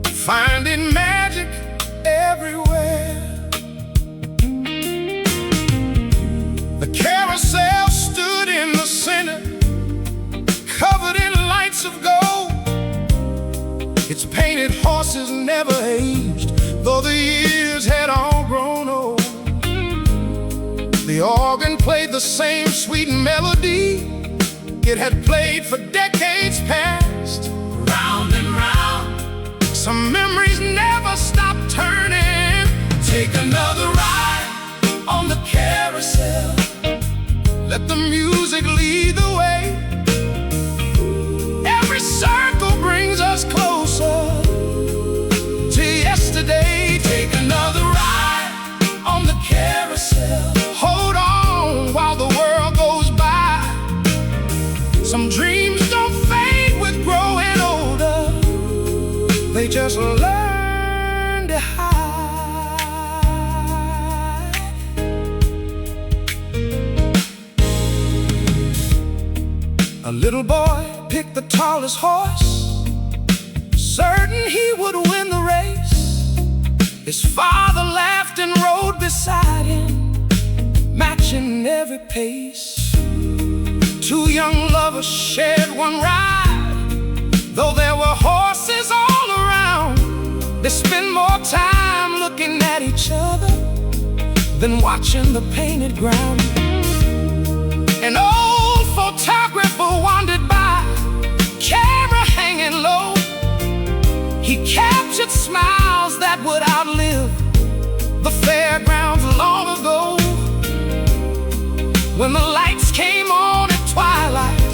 finding magic everywhere. The carousel stood in the center, covered in lights of gold. Its painted horses never aged, though the years had all grown old. The organ played the same sweet melody it had played for decades past. Round and round, some memories never stop turning. Take another ride on the carousel, let the music lead the way. Every circle brings us closer to yesterday. Take another ride on the carousel, hold on while the world goes by. Some dreams don't fade with growing older, they just learn to hide. A little boy picked the tallest horse, certain he would win the race. His father laughed and rode beside him, matching every pace. Two young lovers shared one ride. Though there were horses all around, they spent more time looking at each other than watching the painted ground. An old photographer wandered by, camera hanging low. He captured smiles that would outlive the fairgrounds long ago. When the lights came on at twilight,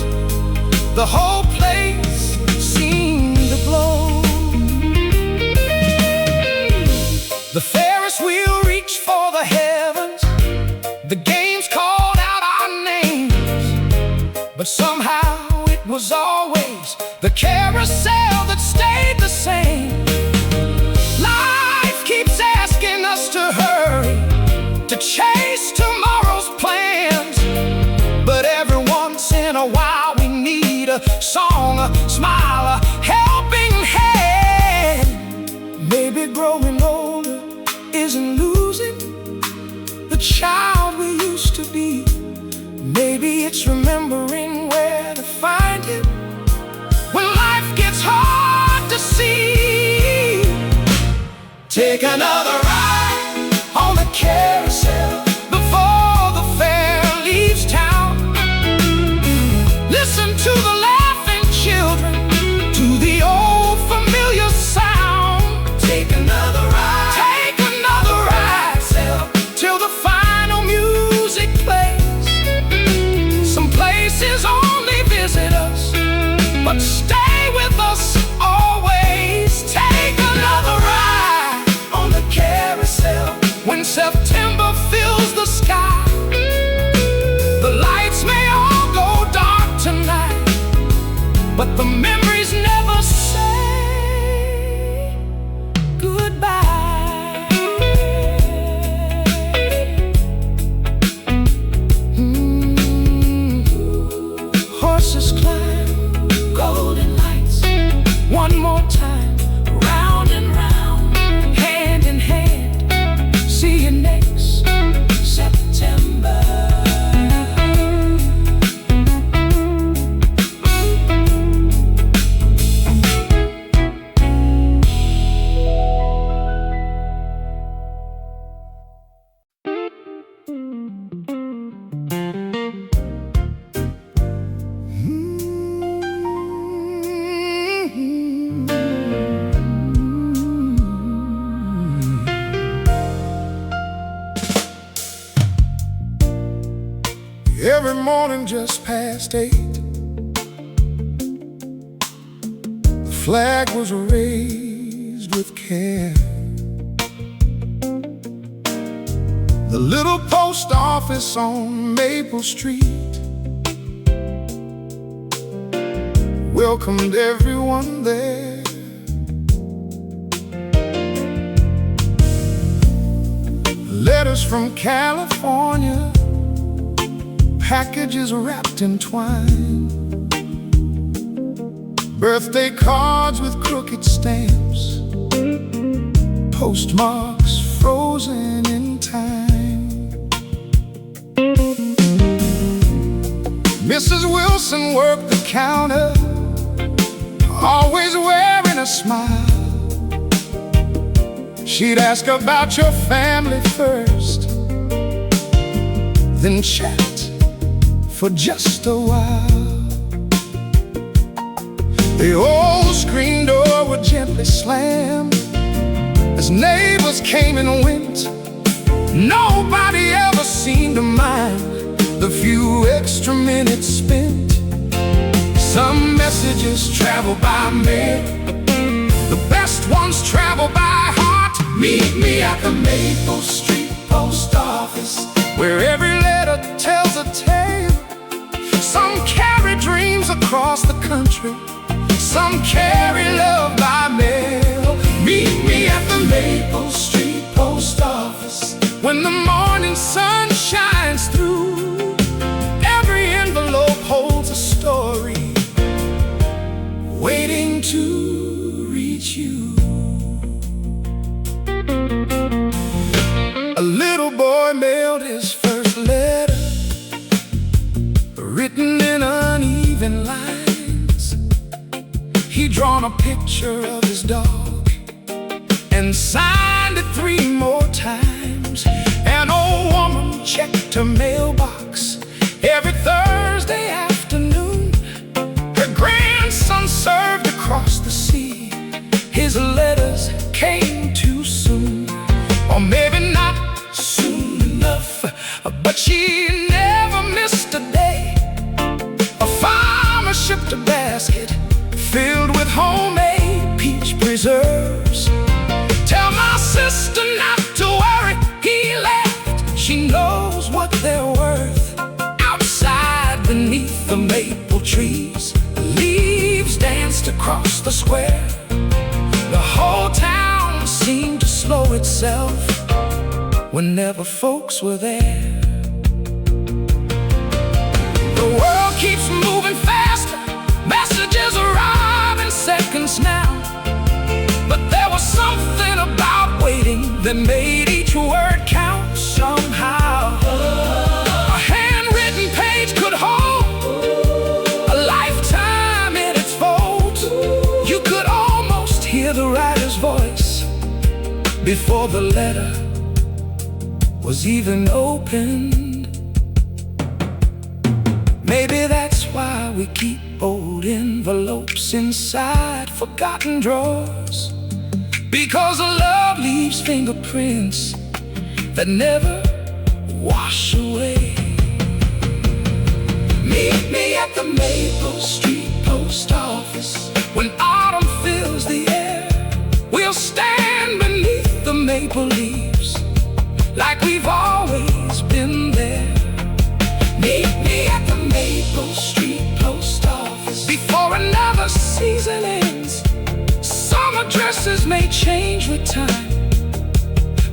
the whole place seemed to glow. The Ferris wheel reached for the heavens, the games called out our names, but somehow it was always the carousel that stayed the same. Life keeps asking us to hurry, to chase tomorrow's plans, but every once in a while we need a song, a smile, a helping hand. Maybe growing older isn't losing the child we used to be. Maybe it's remembering where to find him when life gets hard to see. Take another ride on the carousel before the fair leaves town. Listen to the laughing children, to the old familiar sound. Take another ride, take another ride, till the final music plays. Some places only visit us, but stay with us always. Take another ride on the carousel when September fills the sky. The lights may all go dark tonight, but the memories never say goodbye. Horses climb golden lights one more time, round and round, hand in hand. See you next September. Every morning just past 8, the flag was raised with care. The little post office on Maple Street welcomed everyone there. Letters from California, packages wrapped in twine, birthday cards with crooked stamps, postmarks frozen in time. Mrs. Wilson worked the counter, always wearing a smile. She'd ask about your family first, then chat for just a while. The old screen door would gently slam as neighbors came and went. Nobody ever seemed to mind the few extra minutes spent. Some messages travel by mail, the best ones travel by heart. Meet me at the Maple Street Post Office, where every letter tells a tale. Some carry dreams across the country, some carry love by mail. Meet me at the Maple Street Post Office when the morning sun shines through. Every envelope holds a story waiting to reach you. A little boy mailed his first his letter, written in uneven lines. He'd drawn a picture of his dog and signed it 3 more times. An old woman checked her mailbox every Thursday afternoon. Her grandson served across the sea. His letters came too soon, or maybe not soon enough, but she never missed a day. A farmer shipped a basket filled with homemade peach preserves. Tell my sister not to worry, he left. She knows what they're worth. Outside beneath the maple trees, the leaves danced across the square. The whole town seemed to slow itself whenever folks were there. The world keeps moving faster, messages arrive in seconds now. But there was something about waiting that made each word count somehow. A handwritten page could hold a lifetime in its folds. You could almost hear the writer's voice before the letter was even opened. Maybe that's why we keep old envelopes inside forgotten drawers, because love leaves fingerprints that never wash away. Meet me at the Maple Street post office when autumn fills the air. We'll stand beneath the maple leaves like we've always been there. Meet me at the Maple Street post office before another season ends. Summer dresses may change with time,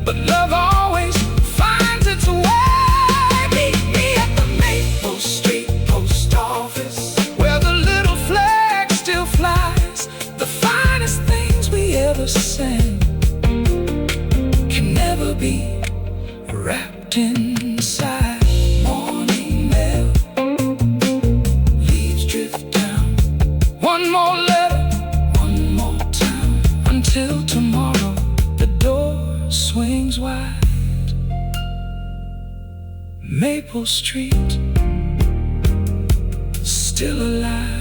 but love always finds its way. Meet me at the Maple Street post office, where the little flag still flies. The finest things we ever sang can never be wrapped inside. Morning mail, leaves drift down. One more letter, one more time, until tomorrow the door swings wide. Maple Street, still alive.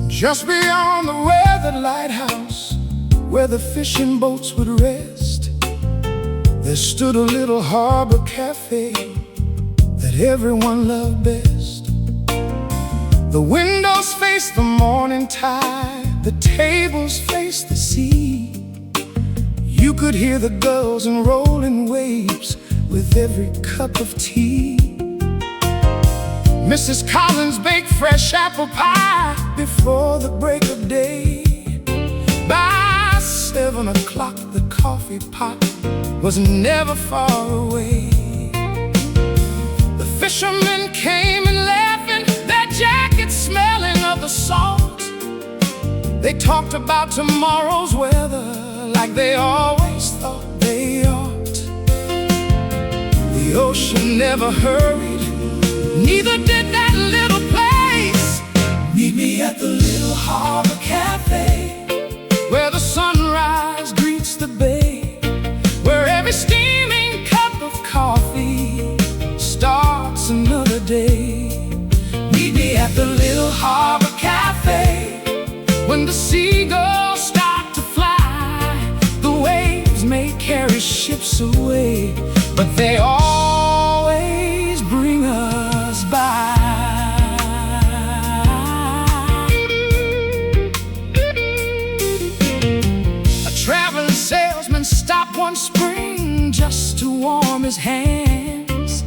Just beyond the weathered lighthouse, where the fishing boats would rest, there stood a little harbor cafe that everyone loved best. The windows faced the morning tide, the tables faced the sea. You could hear the gulls and rolling waves with every cup of tea. Mrs. Collins baked fresh apple pie before the break of day. By 7 o'clock the coffee pot was never far away. The fishermen came in laughing, their jackets smelling of the salt. They talked about tomorrow's weather like they always thought they ought. The ocean never hurried, neither did that little place. Meet me at the little harbor cafe, where the sunrise greets the bay, where every steaming cup of coffee starts another day. Meet me at the little harbor cafe, when the seagulls start to fly. The waves may carry ships away, but they always bring us by. just to warm his hands.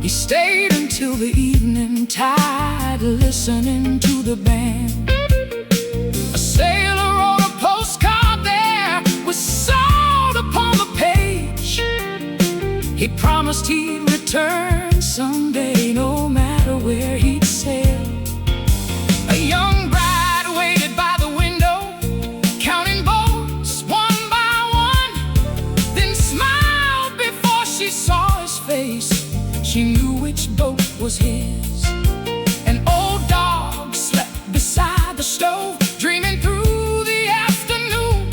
He stayed until the evening tide, listening to the band. A sailor wrote a postcard there with salt upon the page. He promised he'd return someday, no matter where he'd sail. A young bride waited by the window, counting boats one by one, then smiled before she saw his face. She knew which boat was his. An old dog slept beside the stove, dreaming through the afternoon.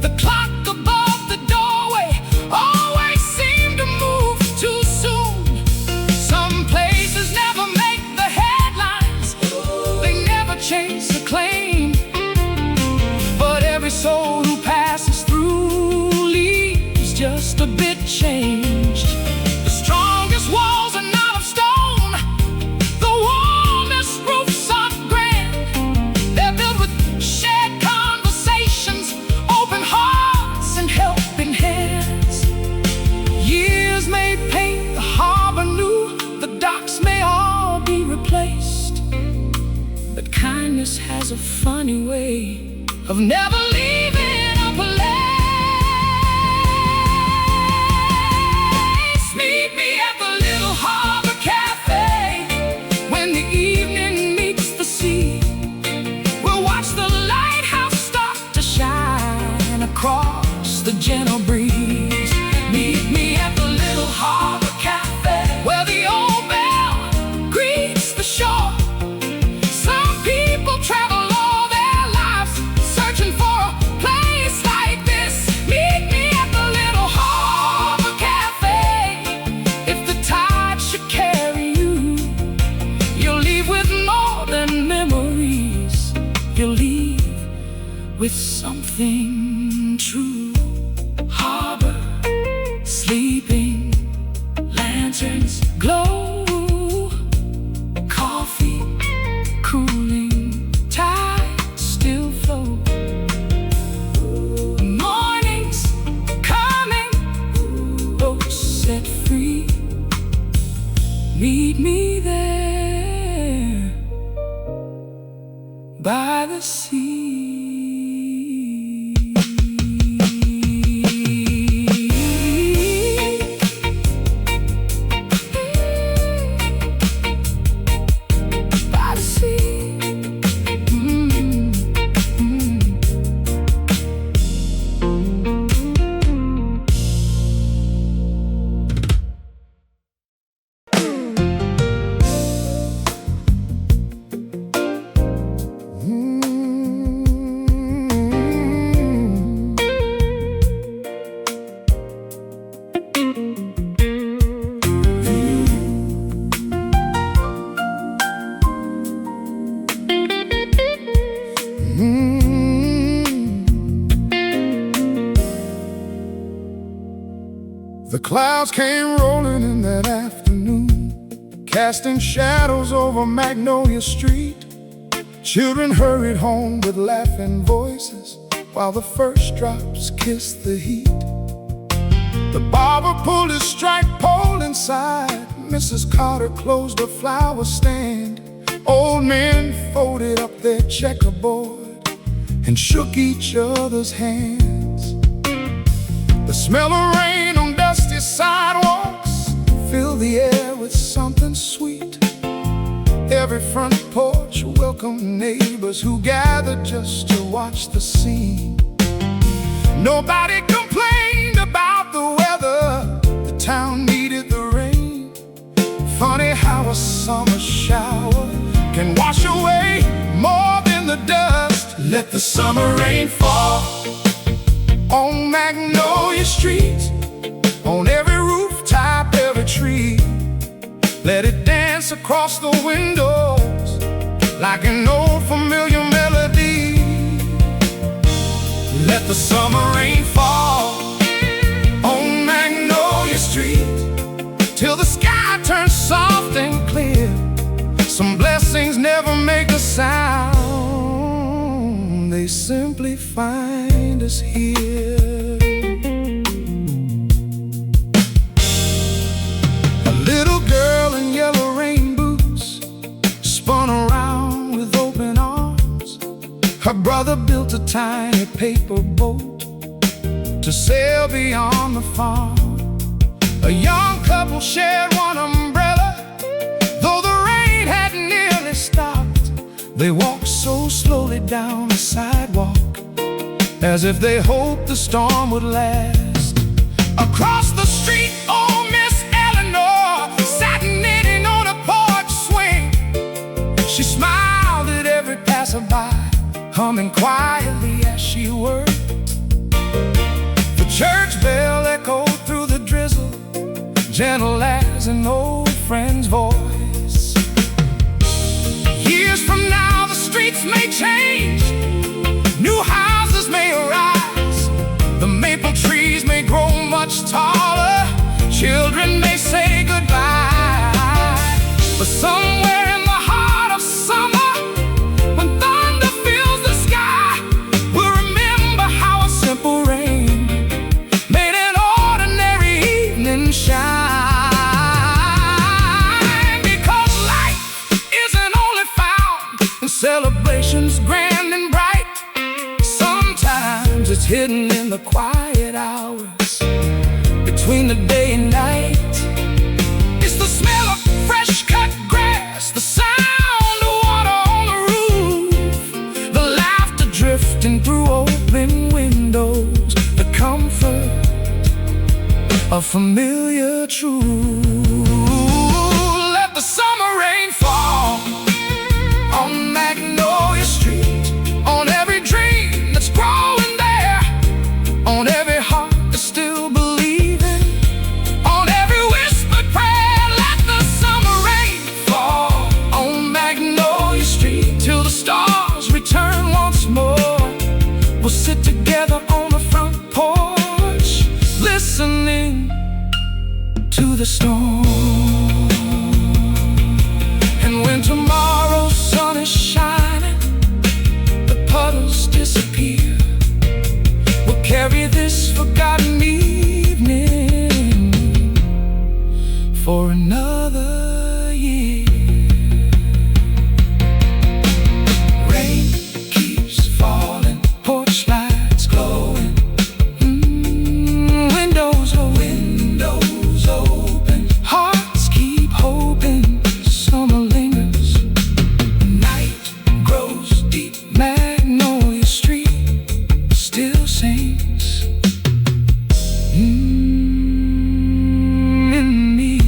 The clock above the doorway always seemed to move too soon. Some places never make the headlines, they never chase a claim, but every soul who passes through leaves just a bit changed. The strongest walls are not of stone, the warmest roofs are grand. They're built with shared conversations, open hearts and helping hands. Years may paint the harbor new, the docks may all be replaced, but kindness has a funny way of never leaving a place. Meet me at the little harbor cafe when the evening meets the sea. We'll watch the lighthouse start to shine across the gentle breeze. Meet me at the little harbor cafe where the old bell greets the shore. Some people travel all their lives searching for a place like this. Meet me at the little harbor cafe. If the tide should carry you, you'll leave with more than memories. You'll leave with something true. Harbor, sleeping, lanterns glow, coffee cooling, tide still flow. Mornings coming, boats set free. Meet me there by the sea. By the sea. The clouds came rolling in that afternoon, casting shadows over Magnolia Street. Children hurried home with laughing voices while the first drops kissed the heat. The barber pulled his striped pole inside. Mrs. Carter closed her flower stand. Old men folded up their checkerboard and shook each other's hands. The smell of rain on dusty sidewalks filled the air with something sweet. Every front porch welcomed neighbors who gathered just to watch the scene. Nobody complained about the weather, the town needed the rain. Funny how a summer shower can wash away more than the dust. Let the summer rain fall on Magnolia Street, on every rooftop, every tree. Let it dance across the windows like an old familiar melody. Let the summer rain fall on Magnolia Street till the sky turns soft and clear. Some blessings never make a sound, they simply find us here. Her brother built a tiny paper boat to sail beyond the farm. A young couple shared one umbrella, though the rain had nearly stopped. They walked so slowly down the sidewalk, as if they hoped the storm would last. Across the street, old Miss Eleanor sat knitting on a porch swing. She smiled at every passerby, humming quietly as she worked. The church bell echoed through the drizzle, gentle as an old friend's voice. Years from now the streets may change, new houses may arise, the maple trees may grow much taller, children may say goodbye. But somewhere in the heart of summer, when thunder fills the sky, we'll remember how a simple rain made an ordinary evening shine. Because life isn't only found in celebrations grand and bright. Sometimes it's hidden in the quiet hours between the day and night. It's the smell of fresh cut grass, the sound of water on the roof, the laughter drifting through open windows, the comfort of familiar truth. Let the summer rain fall on Magnolia Street, on every dream that's growing there, on every heart that's still believing, on every whispered prayer. Let the summer rain fall on Magnolia Street till the stars return once more. We'll sit together on the front porch, listening to the storm. And when tomorrow's sun is shining, the puddles disappear, we'll carry this forgotten evening for another year. Rain keeps falling, porch lights glowing, windows open, hearts keep hoping. Summer lingers, night grows deep, Magnolia Street still sings in me.